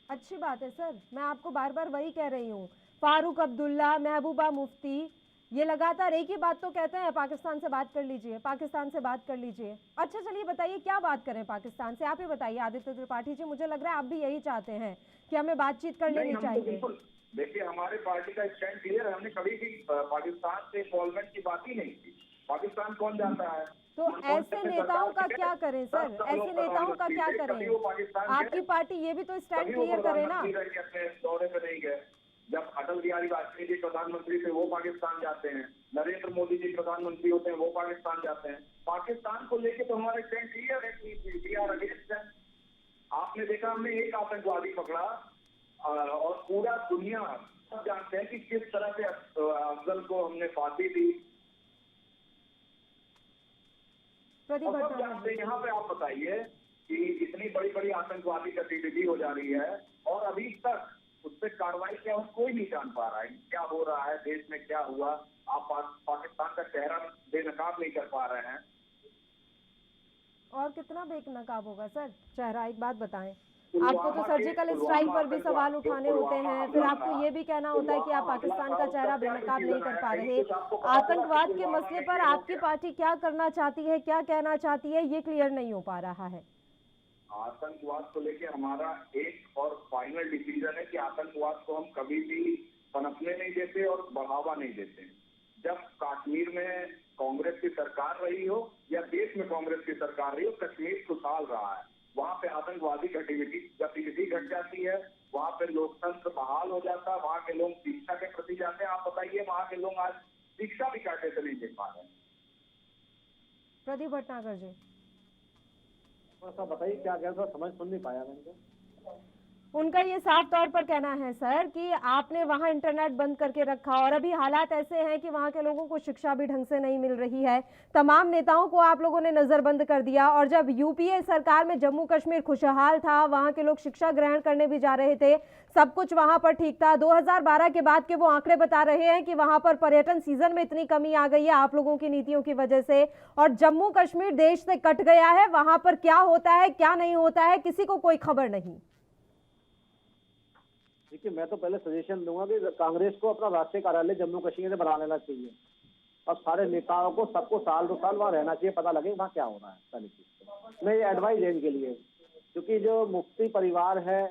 अच्छी बात है सर, मैं आपको बार बार वही कह रही हूँ। फारूक अब्दुल्ला, महबूबा मुफ्ती, ये लगातार एक ही बात तो कहते हैं, पाकिस्तान से बात कर लीजिए, पाकिस्तान से बात कर लीजिए। अच्छा चलिए बताइए क्या बात करें पाकिस्तान से, आप ही बताइए आदित्य त्रिपाठी जी। मुझे लग रहा है आप भी यही चाहते हैं कि हमें बातचीत कर लेनी चाहिए। देखिए, हमारे पार्टी का स्टैंड क्लियर है। हमने कभी भी पाकिस्तान से इन्वॉल्वमेंट की बात ही नहीं की। पाकिस्तान कौन जाता है? तो ऐसे नेताओं का क्या करें सर, ऐसे नेताओं का क्या करें? आपकी पार्टी ये भी तो स्टैंड क्लियर करे ना। अपने दौरे पे नहीं गए। जब अटल बिहारी वाजपेयी जी प्रधानमंत्री थे वो पाकिस्तान जाते हैं, नरेंद्र मोदी जी प्रधानमंत्री होते हैं वो पाकिस्तान जाते हैं। पाकिस्तान को लेके तो हमारे स्टैंड क्लियर है कि वी आर अगेंस्ट देम। आपने देखा, हमने एक आतंकवादी पकड़ा और पूरा दुनिया सब जानते हैं कि किस तरह से अफजल को हमने फांसी दी। और सब जानते हैं। यहाँ पे आप बताइए कि इतनी बड़ी बड़ी आतंकवादी गतिविधि हो जा रही है और अभी तक उस पर कार्रवाई क्या हो कोई नहीं जान पा रहा है। क्या हो रहा है देश में, क्या हुआ? आप पाकिस्तान का चेहरा बेनकाब नहीं कर पा रहे हैं। और कितना बेनकाब होगा सर चेहरा? एक बात बताएं, आपको तो सर्जिकल स्ट्राइक पर भी सवाल उठाने होते हैं, फिर आपको ये भी कहना होता है कि आप पाकिस्तान का चेहरा बेनकाब नहीं कर पा रहे। आतंकवाद के मसले पर आपकी पार्टी क्या करना चाहती है, क्या कहना चाहती है, ये क्लियर नहीं हो पा रहा है। आतंकवाद को लेकर हमारा एक और फाइनल डिसीजन है कि आतंकवाद को हम कभी भी पनपने नहीं देते और बढ़ावा नहीं देते। जब कश्मीर में कांग्रेस की सरकार रही हो या देश में कांग्रेस की सरकार रही हो, कश्मीर खुशहाल रहा है। वहाँ पे आतंकवादी गतिविधि घट जाती है, वहाँ पे लोकतंत्र बहाल हो जाता है, वहाँ के लोग शिक्षा के प्रति जाते हैं। आप बताइए, वहाँ के लोग आज शिक्षा भी काटे से नहीं दे पा रहे हैं। प्रदीप भटनागर जी, थोड़ा सा बताइए क्या कह रहा था, समझ सुन नहीं पाया मैंने। उनका ये साफ तौर पर कहना है सर कि आपने वहां इंटरनेट बंद करके रखा और अभी हालात ऐसे हैं कि वहां के लोगों को शिक्षा भी ढंग से नहीं मिल रही है। तमाम नेताओं को आप लोगों ने नजरबंद कर दिया और जब यूपीए सरकार में जम्मू कश्मीर खुशहाल था, वहां के लोग शिक्षा ग्रहण करने भी जा रहे थे, सब कुछ वहां पर ठीक था। 2012 के बाद के वो आंकड़े बता रहे हैं कि वहां पर पर्यटन सीजन में इतनी कमी आ गई है आप लोगों की नीतियों की वजह से, और जम्मू कश्मीर देश से कट गया है। वहां पर क्या होता है क्या नहीं होता है किसी को कोई खबर नहीं। देखिए, मैं तो पहले सजेशन दूंगा कि कांग्रेस को अपना राष्ट्रीय कार्यालय जम्मू कश्मीर में बना लेना चाहिए और सारे नेताओं को सबको साल 2 साल वहाँ रहना चाहिए, पता लगे वहाँ क्या हो रहा है सारी चीज। मैं ये एडवाइस देने के लिए, क्योंकि जो मुफ्ती परिवार है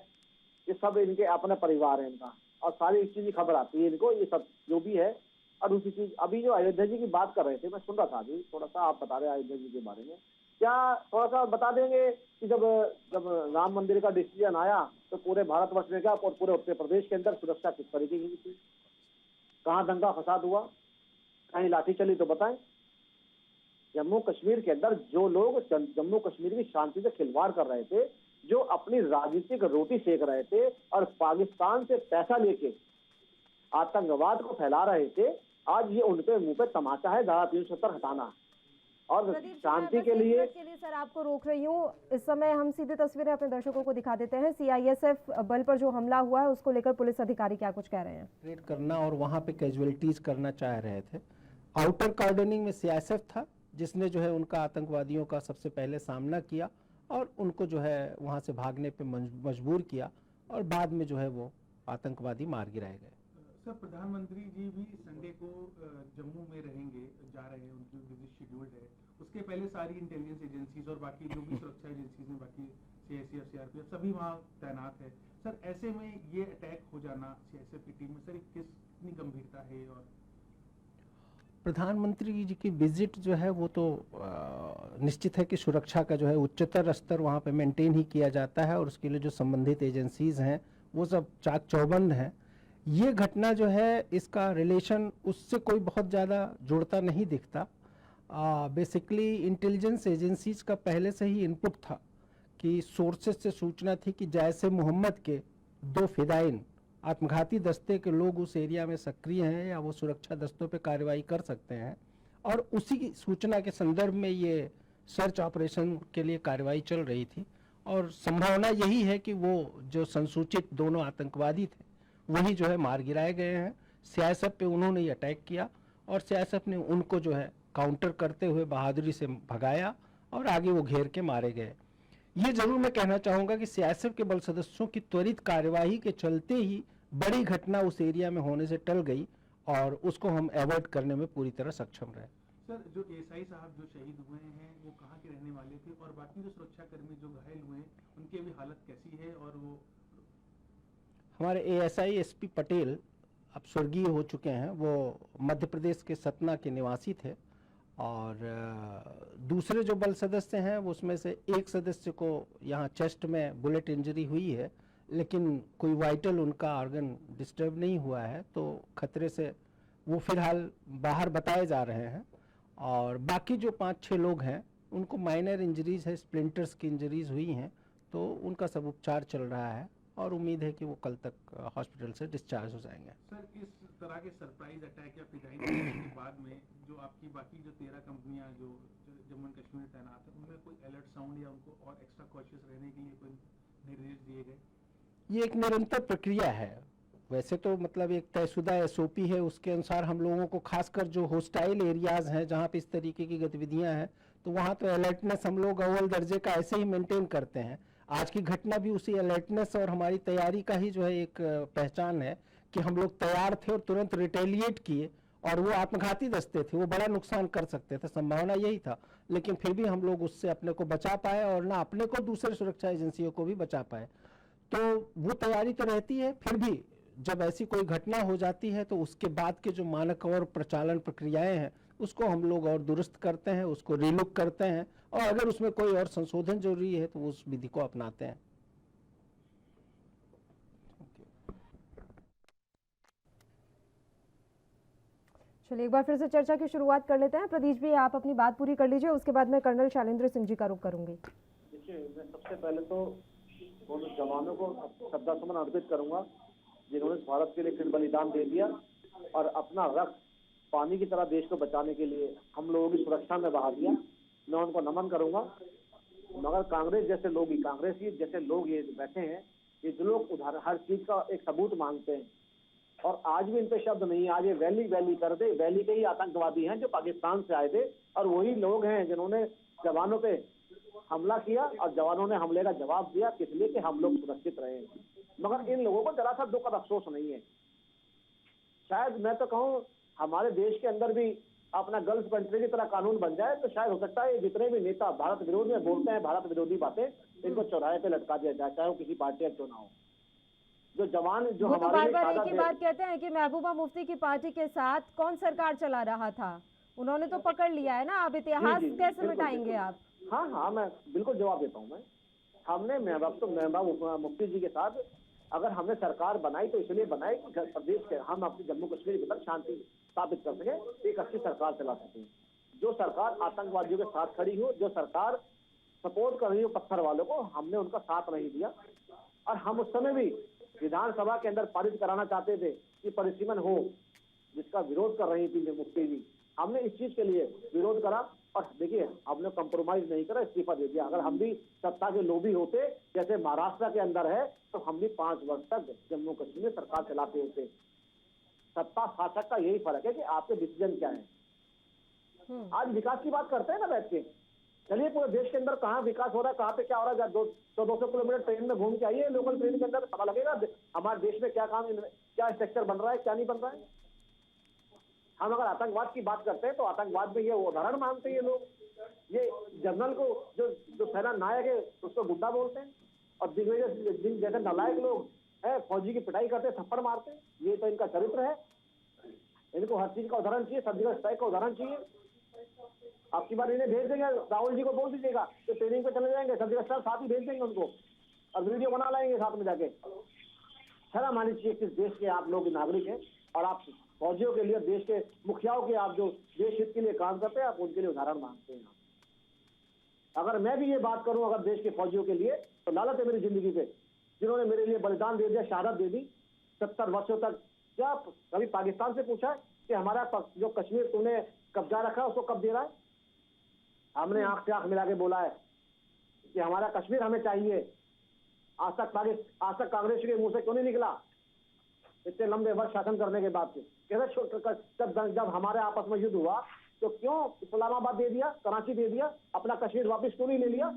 ये सब इनके अपने परिवार है इनका, और सारी इस चीज की खबर आती है इनको, ये सब जो भी है। और दूसरी चीज, अभी जो अयोध्या जी की बात कर रहे थे, मैं सुन रहा था अभी, थोड़ा सा आप बता रहे अयोध्या जी के बारे में, क्या थोड़ा सा बता देंगे कि जब राम मंदिर का डिसीजन आया तो पूरे भारतवर्ष में क्या और पूरे उत्तर प्रदेश के अंदर सुरक्षा किस तरीके की थी, कहाँ दंगा फसाद हुआ, कहीं लाठी चली, तो बताएं। जम्मू कश्मीर के अंदर जो लोग जम्मू कश्मीर की शांति से खिलवाड़ कर रहे थे, जो अपनी राजनीतिक रोटी सेक रहे थे और पाकिस्तान से पैसा लेके आतंकवाद को फैला रहे थे, आज ये उनके मुंह पे तमाचा है धारा 370 हटाना। और शांति के लिए सर आपको रोक रही हूँ, इस समय हम सीधे तस्वीरें अपने दर्शकों को दिखा देते हैं। सीआईएसएफ बल पर जो हमला हुआ है उसको लेकर पुलिस अधिकारी क्या कुछ कह रहे हैं। ट्रेड करना और वहाँ पे कैजुअलिटीज करना चाह रहे थे। आउटर कॉर्डनिंग में सीआईएसएफ था जिसने जो है उनका आतंकवादियों का सबसे पहले सामना किया और उनको जो है वहाँ से भागने पे मजबूर किया और बाद में जो है वो आतंकवादी मार गिराए गए। सर, प्रधानमंत्री जी भी संडे को जम्मू में रहेंगे, जा रहे हैं, उनकी विजिट शेड्यूल्ड है। उसके पहले सारी इंटेलिजेंस एजेंसीज और बाकी जो भी सुरक्षा एजेंसीज हैं, बाकी सीआईएसएफ, सीआरपीएफ सभी वहाँ तैनात है। सर, ऐसे में ये अटैक हो जाना सीआईएसएफ की टीम में, सर कितनी गंभीरता है? और प्रधानमंत्री जी की विजिट जो है वो तो निश्चित है कि सुरक्षा का जो है उच्चतर स्तर वहाँ पे मेंटेन ही किया जाता है और उसके लिए जो संबंधित एजेंसीज हैं वो सब चाक चौबंद हैं। ये घटना जो है इसका रिलेशन उससे कोई बहुत ज़्यादा जुड़ता नहीं दिखता। बेसिकली इंटेलिजेंस एजेंसीज का पहले से ही इनपुट था कि सोर्सेज से सूचना थी कि जैसे मोहम्मद के 2 फिदाइन आत्मघाती दस्ते के लोग उस एरिया में सक्रिय हैं या वो सुरक्षा दस्तों पे कार्रवाई कर सकते हैं, और उसी की सूचना के संदर्भ में ये सर्च ऑपरेशन के लिए कार्रवाई चल रही थी। और संभावना यही है कि वो जो संसूचित दोनों आतंकवादी थे वही जो है मार गिराए गए हैं। सीआईएसएफ पे उन्होंने ये अटैक किया और सीआईएसएफ ने उनको जो है काउंटर करते हुए बहादुरी से भगाया और आगे वो घेर के मारे गए। ये जरूर मैं कहना चाहूँगा कि सीआईएसएफ के बल सदस्यों की त्वरित कार्यवाही के चलते ही बड़ी घटना उस एरिया में होने से टल गई और उसको हम अवॉइड करने में पूरी तरह सक्षम रहे। सर, जो एसआई साहब जो शहीद हुए हैं वो कहाँ के रहने वाले थे, और बाकी जो सुरक्षाकर्मी जो घायल हुए हैं उनकी अभी हालत कैसी है? और वो हमारे एएसआई एसपी पटेल अब स्वर्गीय हो चुके हैं, वो मध्य प्रदेश के सतना के निवासी थे, और दूसरे जो बल सदस्य हैं उसमें से एक सदस्य को यहाँ चेस्ट में बुलेट इंजरी हुई है, लेकिन कोई वाइटल उनका ऑर्गन डिस्टर्ब नहीं हुआ है, तो खतरे से वो फिलहाल बाहर बताए जा रहे हैं। और बाकी जो 5-6 लोग हैं उनको माइनर इंजरीज है, स्प्लिंटर्स की इंजरीज हुई हैं, तो उनका सब उपचार चल रहा है और उम्मीद है कि वो कल तक हॉस्पिटल से डिस्चार्ज हो जाएंगे। सर, इस तरह के सरप्राइज अटैक या फिदाइन के बाद में जो आपकी बाकी जो 13 कंपनियां जो जम्मू कश्मीर में तैनात है उनमें कोई अलर्ट साउंड या उनको और एक्स्ट्रा कॉशियस रहने के लिए कोई निर्देश दिए गए? ये एक निरंतर प्रक्रिया है। वैसे तो मतलब एक तयशुदा एसओपी है, उसके अनुसार हम लोगों को खासकर जो होस्टाइल एरियाज हैं जहाँ पे इस तरीके की गतिविधियाँ हैं तो वहाँ तो अलर्टनेस हम लोग अव्वल दर्जे का ऐसे ही मेंटेन करते हैं। आज की घटना भी उसी अलर्टनेस और हमारी तैयारी का ही जो है एक पहचान है कि हम लोग तैयार थे और तुरंत रिटेलिएट किए, और वो आत्मघाती दस्ते थे, वो बड़ा नुकसान कर सकते थे, संभावना यही था, लेकिन फिर भी हम लोग उससे अपने को बचा पाए और ना अपने को दूसरे सुरक्षा एजेंसियों को भी बचा पाए। तो वो तैयारी तो रहती है, फिर भी जब ऐसी कोई घटना हो जाती है तो उसके बाद के जो मानक और प्रचालन प्रक्रियाएं हैं उसको हम लोग और दुरुस्त करते हैं, उसको रिलुक करते हैं, और अगर उसमें कोई और संशोधन जरूरी है तो उस विधि को अपनाते हैं। चलिए एक बार फिर से चर्चा की शुरुआत कर लेते हैं। प्रदीप जी, आप अपनी बात पूरी कर लीजिए, उसके बाद मैं कर्नल शैलेंद्र सिंह जी का रुख करूंगी। देखिए, मैं सबसे पहले तो उन जवानों को श्रद्धा सुमन अर्पित करूंगा जिन्होंने भारत के लिए फिर बलिदान दे दिया और अपना रक्त पानी की तरह देश को बचाने के लिए हम लोगों की सुरक्षा में बहा दिया। मैं उनको नमन करूंगा। मगर कांग्रेस जैसे लोग ही, कांग्रेस ही जैसे लोग ये बैठे हैं, ये जो लोग उदाहरण हर चीज का एक सबूत मांगते हैं और आज भी इन पे शब्द नहीं। आज ये वैली कर दे, वैली के ही आतंकवादी हैं जो पाकिस्तान से आए थे और वही लोग हैं जिन्होंने जवानों पे हमला किया और जवानों ने हमले का जवाब दिया, किस लिए कि हम लोग सुरक्षित रहे। मगर इन लोगों को जरा सा दुख और अफसोस नहीं है। शायद मैं तो कहूँ हमारे देश के अंदर भी अपना गल्फ कंट्री की तरह कानून बन जाए तो शायद हो सकता है जितने भी नेता भारत विरोध में बोलते हैं, भारत विरोधी बातें, इनको चौराहे पे लटका दिया जाए, चाहे वो किसी पार्टी का क्यों ना हो। जो जवान जो वो तो हमारे बार बार एक ही बात कहते हैं कि महबूबा मुफ्ती की पार्टी के साथ कौन सरकार चला रहा था, उन्होंने तो पकड़ लिया है ना, अब इतिहास कैसे मिटाएंगे आप? हाँ, मैं बिल्कुल जवाब देता हूँ। हमने महबूबा मुफ्ती जी के साथ अगर हमने सरकार बनाई तो इसलिए बनाई कि प्रदेश के हम अपने जम्मू कश्मीर के अंदर शांति स्थापित कर सके, एक अच्छी सरकार चला सके। जो सरकार आतंकवादियों के साथ खड़ी हो, जो सरकार सपोर्ट कर रही हो पत्थर वालों को, हमने उनका साथ नहीं दिया। और हम उस समय भी विधानसभा के अंदर पारित कराना चाहते थे कि परिसीमन हो, जिसका विरोध कर रही थी मुफ्ती जी। हमने इस चीज के लिए विरोध करा और देखिए हमने कंप्रोमाइज नहीं करा, इस्तीफा दे दिया। अगर हम भी सत्ता के लोभी होते जैसे महाराष्ट्र के अंदर है तो हम भी 5 वर्ष तक जम्मू कश्मीर में सरकार चलाते होते। सत्ता शासक का यही फर्क है कि आपके डिसीजन क्या है। आज विकास की बात करते हैं ना बैठ के, चलिए पूरे देश के अंदर कहाँ विकास हो रहा है, कहाँ पे क्या हो रहा है, 200 किलोमीटर ट्रेन में घूम के आइए, लोकल ट्रेन के अंदर पता लगेगा हमारे देश में क्या काम, क्या स्ट्रक्चर बन रहा है, क्या नहीं बन रहा है। हम अगर आतंकवाद की बात करते हैं तो आतंकवाद में ये उदाहरण मानते हैं ये लोग। ये जनरल को जो सेना नायक है उसको गुड्डा बोलते हैं और दिग्विजय जैसे नालायक लोग है फौजी की पिटाई करते हैं, थप्पड़ मारते हैं। ये तो इनका चरित्र है। इनको हर चीज का उदाहरण चाहिए, सर्जिकल स्ट्राइक का उदाहरण चाहिए। आपकी बार इन्हें भेज देंगे, राहुल जी को बोल दीजिएगा कि ट्रेनिंग पे चले जाएंगे, सर्जिकल स्ट्राइक साथ ही भेज देंगे उनको और वीडियो बना लाएंगे साथ में जाके। शर्म आनी चाहिए किस देश के आप लोग नागरिक हैं और आप फौजियों के लिए, देश के मुखियाओं के, आप जो देश हित के लिए काम करते हैं, आप उनके लिए उदाहरण मांगते हैं। अगर मैं भी ये बात करूं अगर देश के फौजियों के लिए, तो लालत है मेरी जिंदगी पे, जिन्होंने मेरे लिए बलिदान दे दिया, शहादत दे दी 70 वर्षों तक। क्या कभी पाकिस्तान से पूछा है कि हमारा जो कश्मीर तूने कब्जा रखा उसको कब दे रहा है? हमने आंख से आंख मिला के बोला है कि हमारा कश्मीर हमें चाहिए। आज तक कांग्रेस के मुंह से क्यों नहीं निकला इतने लंबे वर्ष शासन करने के बाद से? जब हमारे आपस में युद्ध हुआ तो क्यों इस्लामाबाद दे दिया, कराची दे दिया, अपना कश्मीर वापस क्यों नहीं ले लिया?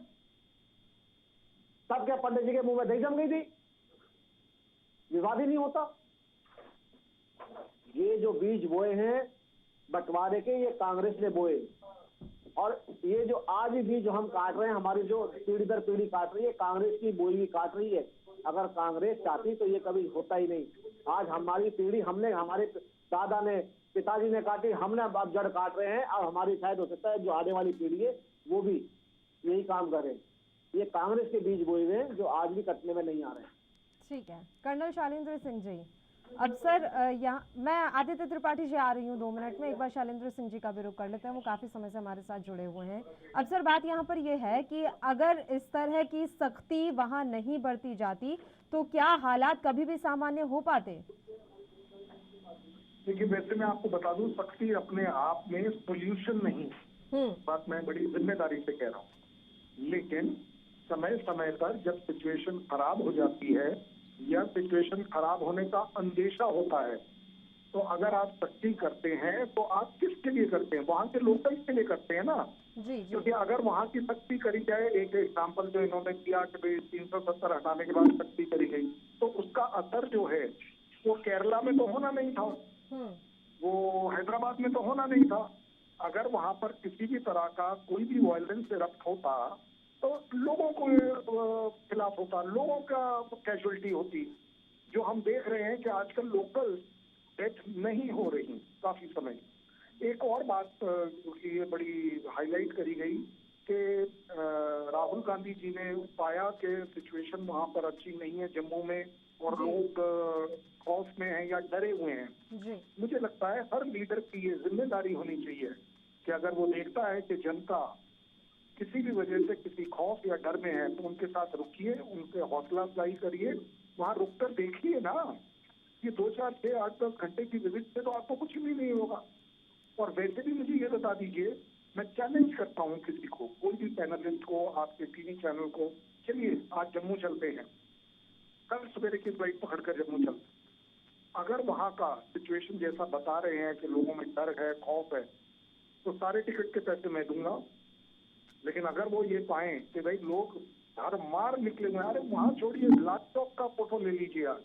तब क्या पंडित जी के मुंह में दही जम गई थी? विवाद ही नहीं होता। ये जो बीज बोए हैं बंटवारे के, ये कांग्रेस ने बोए और ये जो आज भी बीज जो हम काट रहे हैं, हमारी जो पीढ़ी दर पीढ़ी काट रही है, कांग्रेस की बोई हुई काट रही है। अगर कांग्रेस चाहती तो ये कभी होता ही नहीं। आज हमारी पीढ़ी, हमने, हमारे दादा ने, पिताजी ने काटी, हमने अब जड़ काट रहे हैं। अब हमारी शायद हो सकता है जो आने वाली पीढ़ी है वो भी यही काम करे। ये कांग्रेस के बीज बोए हुए हैं जो आज भी कटने में नहीं आ रहे हैं। ठीक है, कर्नल शैलेंद्र सिंह जी। अब सर यहाँ मैं आदित्य त्रिपाठी जी आ रही हूँ 2 मिनट में, एक बार शैलेंद्र सिंह जी का भी रुख कर लेते हैं, वो काफी समय से हमारे साथ जुड़े हुए हैं। अब सर बात यहाँ पर ये है कि अगर इस तरह की सख्ती वहाँ नहीं बरती जाती तो क्या हालात कभी भी सामान्य हो पाते? देखिए, वैसे मैं आपको बता दूं, सख्ती अपने आप में सोल्यूशन नहीं, बात मैं बड़ी जिम्मेदारी से कह रहा हूँ। लेकिन समय समय पर जब सिचुएशन खराब हो जाती है या सिचुएशन खराब होने का अंदेशा होता है, तो अगर आप सख्ती करते हैं तो आप किसके लिए करते हैं? वहाँ के लोकल के लिए करते हैं ना। क्योंकि अगर वहाँ की सख्ती करी जाए, एक एग्जाम्पल जो इन्होंने किया कि 370 हटाने के बाद सख्ती करी गई, तो उसका असर जो है वो केरला में तो होना नहीं था, वो हैदराबाद में तो होना नहीं था। अगर वहाँ पर किसी भी तरह का कोई भी वायलेंस इरप्ट होता तो लोगों को खिलाफ होता, लोगों का कैजुअलिटी होती। जो हम देख रहे हैं कि आजकल लोकल डेथ नहीं हो रही काफी समय। एक और बात ये बड़ी हाईलाइट करी गई कि राहुल गांधी जी ने पाया कि सिचुएशन वहाँ पर अच्छी नहीं है जम्मू में और लोग खौफ में हैं या डरे हुए हैं। मुझे लगता है हर लीडर की ये जिम्मेदारी होनी चाहिए कि अगर वो देखता है कि जनता किसी भी वजह से किसी खौफ या डर में है तो उनके साथ रुकिए, उनके हौसला अफजाई करिए, वहां रुककर देखिए ना। ये 2, 4, 6, 8, 10 घंटे की विजिट से तो आपको कुछ भी नहीं होगा। और वैसे भी मुझे ये बता दीजिए, मैं चैलेंज करता हूँ किसी को, कोई भी पैनलिस्ट को, आपके टीवी चैनल को, चलिए आज जम्मू चलते हैं, कल सवेरे की फ्लाइट पकड़कर जम्मू चलते हैं। अगर वहां का सिचुएशन जैसा बता रहे हैं कि लोगों में डर है, खौफ है, तो सारे टिकट के पैसे मैं दूंगा। लेकिन अगर वो ये पाए कि भाई लोग हर मार निकले हुए, अरे वहां छोड़िए, लाल चौक का फोटो ले लीजिए आज,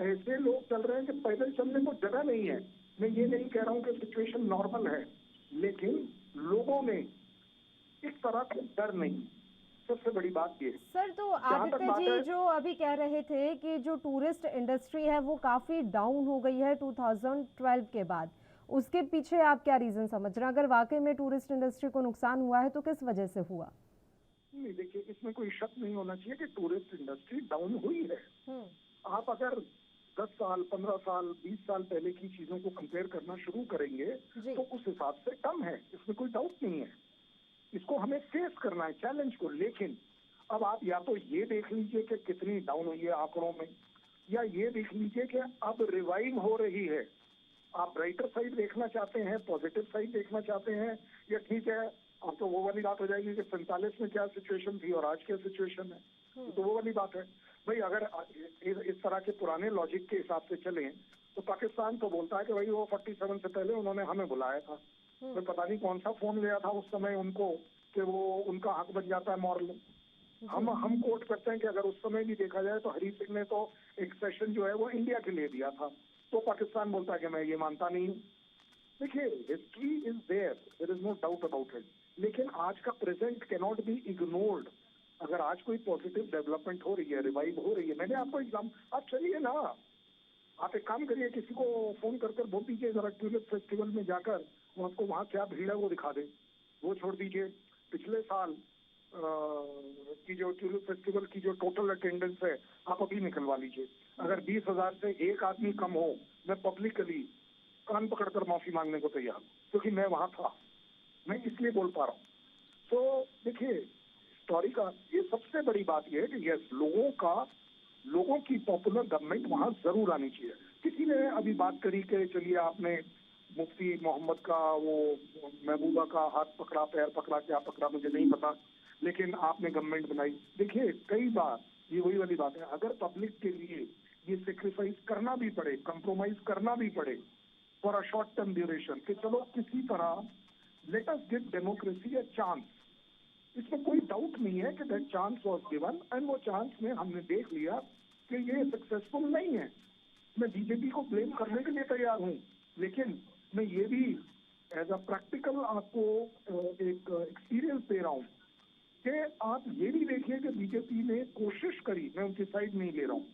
ऐसे लोग चल रहे हैं कि पैदल चलने को जगह नहीं है। मैं ये नहीं कह रहा हूँ कि सिचुएशन नॉर्मल है, लेकिन लोगों में इस तरह का डर नहीं। सबसे बड़ी बात ये सर, तो आदित्य जी जो अभी कह रहे थे कि जो टूरिस्ट इंडस्ट्री है वो काफी डाउन हो गई है 2012 के बाद, उसके पीछे आप क्या रीजन समझ रहे हैं? अगर वाकई में टूरिस्ट इंडस्ट्री को नुकसान हुआ है तो किस वजह से हुआ? नहीं, देखिए इसमें कोई शक नहीं होना चाहिए कि टूरिस्ट इंडस्ट्री डाउन हुई है। आप अगर 10 साल, 15 साल, 20 साल पहले की चीजों को कंपेयर करना शुरू करेंगे तो उस हिसाब से कम है, इसमें कोई डाउट नहीं है। इसको हमें फेस करना है, चैलेंज को। लेकिन अब आप या तो ये देख लीजिए कि कितनी डाउन हुई है आंकड़ों में, या ये देख लीजिए कि अब रिवाइव हो रही है। आप ब्राइटर साइड देखना चाहते हैं, पॉजिटिव साइड देखना चाहते हैं, या ठीक है अब तो वो वाली बात हो जाएगी कि 47 में क्या सिचुएशन थी और आज क्या सिचुएशन है, तो वो वाली बात है। भाई अगर इस तरह के पुराने लॉजिक के हिसाब से चलें तो पाकिस्तान तो बोलता है कि भाई वो 47 से पहले उन्होंने हमें बुलाया था, तो पता नहीं कौन सा फोन लिया था उस समय उनको कि वो उनका हक बन जाता है मॉरल। हम कोट करते हैं कि अगर उस समय भी देखा जाए तो हरी सिंह ने तो एक सेशन जो है वो इंडिया के लिए दिया था, तो पाकिस्तान बोलता है कि मैं ये मानता नहीं हूँ। देखिए history is there is no doubt about it, लेकिन आज का present can not be ignored. अगर आज कोई पॉजिटिव डेवलपमेंट हो रही है, रिवाइव हो रही है, मैंने आपको एग्जाम, आप चलिए ना, आप एक काम करिए, किसी को फोन कर बोल दीजिए जरा ट्यूलिप फेस्टिवल में जाकर वो आपको वहाँ क्या भीड़ है वो दिखा दे। वो छोड़ दीजिए, पिछले साल की जो ट्यूलिप फेस्टिवल की जो टोटल अटेंडेंस है आप अभी निकलवा लीजिए। अगर 20,000 से एक आदमी कम हो, मैं पब्लिकली कान पकड़कर माफी मांगने को तैयार हूँ, क्योंकि मैं वहां था, मैं इसलिए बोल पा रहा हूँ। तो देखिए स्टोरी का ये सबसे बड़ी बात यह है कि यस, लोगों की पॉपुलर गवर्नमेंट वहां जरूर आनी चाहिए। किसी ने अभी बात करी कि चलिए आपने मुफ्ती मोहम्मद का, वो महबूबा का हाथ पकड़ा, पैर पकड़ा, क्या पकड़ा मुझे नहीं पता, लेकिन आपने गवर्नमेंट बनाई। देखिए कई बार ये वही वाली बात है, अगर पब्लिक के लिए ये सेक्रीफाइस करना भी पड़े, कंप्रोमाइज करना भी पड़े for a short term duration, कि चलो किसी तरह let us give democracy a chance, इसमें कोई डाउट नहीं है कि that chance was given, and वो चांस में हमने देख लिया कि ये सक्सेसफुल नहीं है। मैं बीजेपी को ब्लेम करने के लिए तैयार हूँ, लेकिन मैं ये भी एज अ प्रैक्टिकल आपको एक एक्सपीरियंस दे रहा हूँ कि आप ये भी देखिए कि बीजेपी ने कोशिश करी, मैं उनकी साइड नहीं ले रहा हूँ,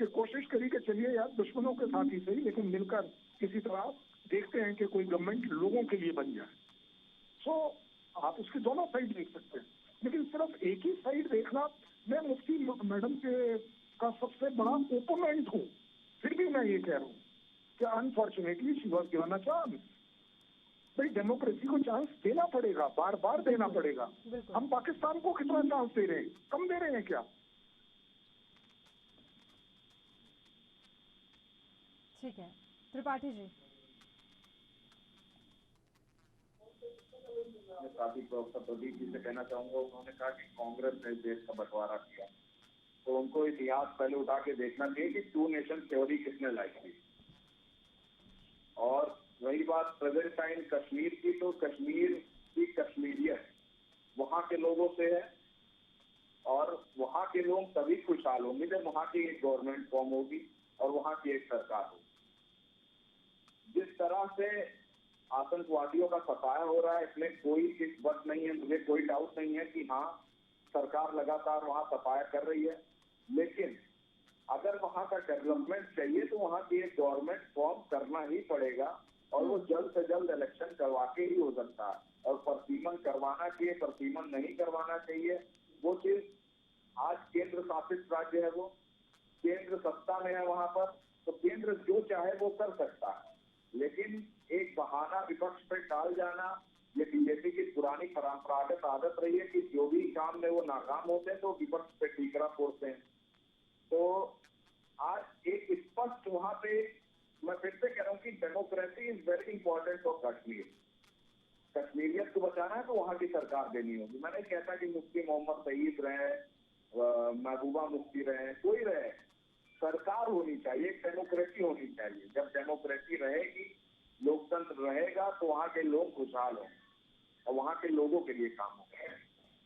कि कोशिश करी कि चलिए यार दुश्मनों के साथ ही सही, लेकिन मिलकर किसी तरह देखते हैं कि कोई गवर्नमेंट लोगों के लिए बन जाए। सो आप उसकी दोनों साइड देख सकते हैं, लेकिन सिर्फ एक ही साइड देखना, मैं मुफ्ती मैडम के का सबसे बड़ा ओपोनेंट हूँ, फिर भी मैं ये कह रहा हूँ कि unfortunately she was given a chance. भाई डेमोक्रेसी को चांस देना पड़ेगा, बार बार देना पड़ेगा। हम पाकिस्तान को कितना चांस दे रहे हैं, कम दे रहे हैं क्या? ठीक है, त्रिपाठी जी। साथी प्रोफेसर प्रदीप जी से कहना चाहूंगा, उन्होंने कहा कि कांग्रेस ने देश का बंटवारा किया, तो उनको इतिहास पहले उठा के देखना चाहिए कि 2 नेशन थ्योरी किसने लाई थी। और वही बात प्रेजेंट टाइम कश्मीर की, तो कश्मीर की कश्मीरियत वहां के लोगों से है, और वहां के लोग तभी खुशहाल होंगे जब वहां की एक गवर्नमेंट फॉर्म होगी और वहां की एक सरकार होगी। जिस तरह से आतंकवादियों का सफाया हो रहा है, इसमें कोई किस वक्त नहीं है, मुझे कोई डाउट नहीं है कि हाँ सरकार लगातार वहां सफाया कर रही है, लेकिन अगर वहां का डेवलपमेंट चाहिए तो वहां की एक गवर्नमेंट फॉर्म करना ही पड़ेगा, और वो जल्द से जल्द इलेक्शन करवा के ही हो सकता है। और प्रतिमन करवाना चाहिए, प्रतिमन नहीं करवाना चाहिए, वो चीज आज केंद्र शासित राज्य है, वो केंद्र सत्ता में है वहां पर, तो केंद्र जो चाहे वो कर सकता है, लेकिन एक बहाना विपक्ष पे डाल जाना ये बीजेपी की पुरानी परंपरागत आदत रही है कि जो भी काम में वो नाकाम होते हैं तो विपक्ष पे ठीकरा फोड़ते हैं। तो आज एक स्पष्ट वहां पे मैं फिर से कह रहा हूँ कि democracy is very important for Kashmir. कश्मीरियत को बचाना है तो वहां की सरकार देनी होगी। मैं नहीं कहता कि मुफ्ती मोहम्मद सईद रहे, महबूबा मुफ्ती रहे, कोई रहे, सरकार होनी चाहिए, डेमोक्रेसी होनी चाहिए। जब डेमोक्रेसी रहेगी, लोकतंत्र रहेगा तो वहाँ के लोग खुशहाल होंगे और वहाँ के लोगों के लिए काम होगा।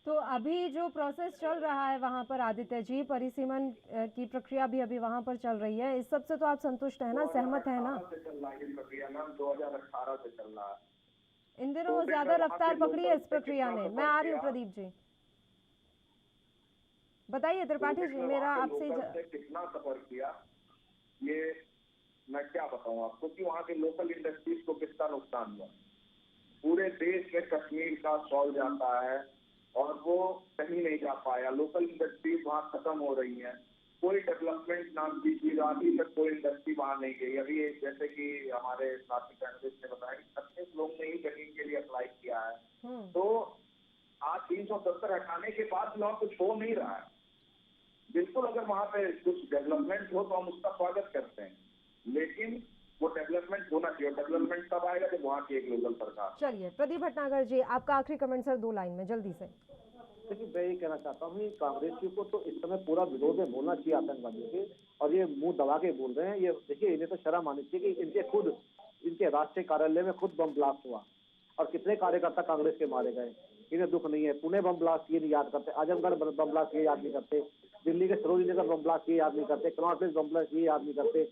तो अभी जो प्रोसेस चल रहा है वहाँ पर आदित्य जी, परिसीमन की प्रक्रिया भी अभी वहाँ पर चल रही है, इस सब से तो आप संतुष्ट है ना, सहमत है ना? 2018 से चल रहा है ये प्रक्रिया मैम, 2018 से चल रहा है। इन दिनों ज्यादा रफ्तार पकड़ी है इस प्रक्रिया ने। मैं आ रही हूँ प्रदीप जी, बताइए त्रिपाठी जी, मेरा आपसे कितना सफर किया ये मैं क्या बताऊं आपको कि वहाँ के लोकल इंडस्ट्रीज को कितना नुकसान हुआ। पूरे देश में कश्मीर का शॉल जाता है और वो कहीं नहीं जा पाया। लोकल इंडस्ट्रीज वहाँ खत्म हो रही हैं। कोई डेवलपमेंट नाम की चीज अभी तक कोई इंडस्ट्री वहाँ नहीं गई। अभी जैसे कि हमारे साथी कैंडिडेट ने बताया कि 36 लोग ने ही जमीन के लिए अप्लाई किया है। तो आज 370 हटाने के बाद वहाँ कुछ हो नहीं रहा है। बिल्कुल अगर वहाँ पे कुछ डेवलपमेंट हो तो हम उसका स्वागत करते हैं, लेकिन वो डेवलपमेंट होना चाहिए। डेवलपमेंट तब आएगा जब वहाँ की एक लोकल सरकार। चलिए प्रदीप भटनागर जी, आपका आखिरी कमेंट सर, 2 लाइन में जल्दी से। देखिए मैं ये कहना चाहता हूँ कांग्रेसियों को तो इस समय पूरा विरोध में बोलना चाहिए आतंकवादियों के, और ये मुंह दबा के बोल रहे हैं। ये देखिए इन्हें तो शर्म आनी चाहिए कि इनके राष्ट्रीय कार्यालय में खुद बम ब्लास्ट हुआ और कितने कार्यकर्ता कांग्रेस के मारे गए। इन्हें दुख नहीं है। पुणे बम ब्लास्ट ये नहीं याद करते, आजमगढ़ बम ब्लास्ट ये याद नहीं करते, दिल्ली के सरोजिनी नगर बम ब्लास्ट ये याद नहीं करते, कनॉट प्लेस बम ब्लास्ट ये याद नहीं करते।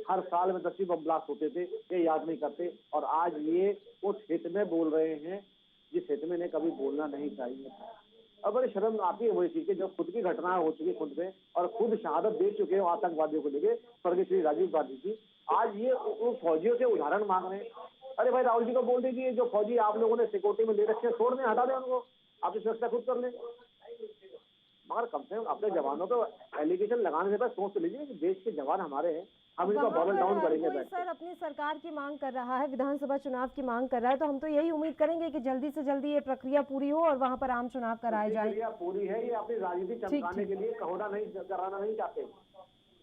हर साल में 10 बम ब्लास्ट होते थे, ये याद नहीं करते। और आज ये उस हित में बोल रहे हैं जिस हित में इन्हें कभी बोलना नहीं चाहिए था। अब बड़ी शर्म आती है वही चीज की जब खुद की घटना हो चुकी खुद में और खुद शहादत दे चुके हो आतंकवादियों को लेके स्वर्गीय श्री राजीव गांधी जी, आज ये फौजियों से उदाहरण मांग रहे हैं। अरे भाई राहुल जी को बोल दीजिए जो फौजी आप लोगों ने सिक्योरिटी में ले रखे हैं छोड़ दें, हटा दें उनको, आप सुरक्षा खुद कर लें। मगर कम से कम अपने जवानों को एलिगेशन लगाने से पहले सोच तो लीजिए कि देश के जवान हमारे हैं, हम इनका बॉर्डर डाउन करेंगे। सर अपनी सरकार की मांग कर रहा है, विधानसभा चुनाव की मांग कर रहा है, तो हम तो यही उम्मीद करेंगे कि जल्दी से जल्दी ये प्रक्रिया पूरी हो और वहाँ पर आम चुनाव कराए जाए। प्रक्रिया पूरी है, ये अपनी राजनीति चमकाने के लिए कहोना नहीं कराना नहीं चाहते।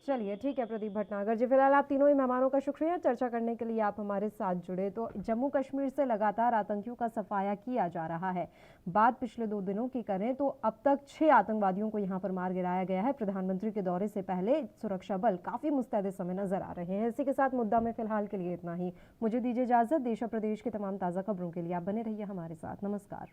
चलिए ठीक है प्रदीप भटनागर जी, फिलहाल आप तीनों ही मेहमानों का शुक्रिया चर्चा करने के लिए आप हमारे साथ जुड़े। तो जम्मू कश्मीर से लगातार आतंकियों का सफाया किया जा रहा है। बात पिछले 2 दिनों की करें तो अब तक 6 आतंकवादियों को यहां पर मार गिराया गया है। प्रधानमंत्री के दौरे से पहले सुरक्षा बल काफी मुस्तैद समय नजर आ रहे हैं। इसी के साथ मुद्दा में फिलहाल के लिए इतना ही। मुझे दीजिए इजाजत। देश और प्रदेश की तमाम ताज़ा खबरों के लिए आप बने रहिए हमारे साथ। नमस्कार।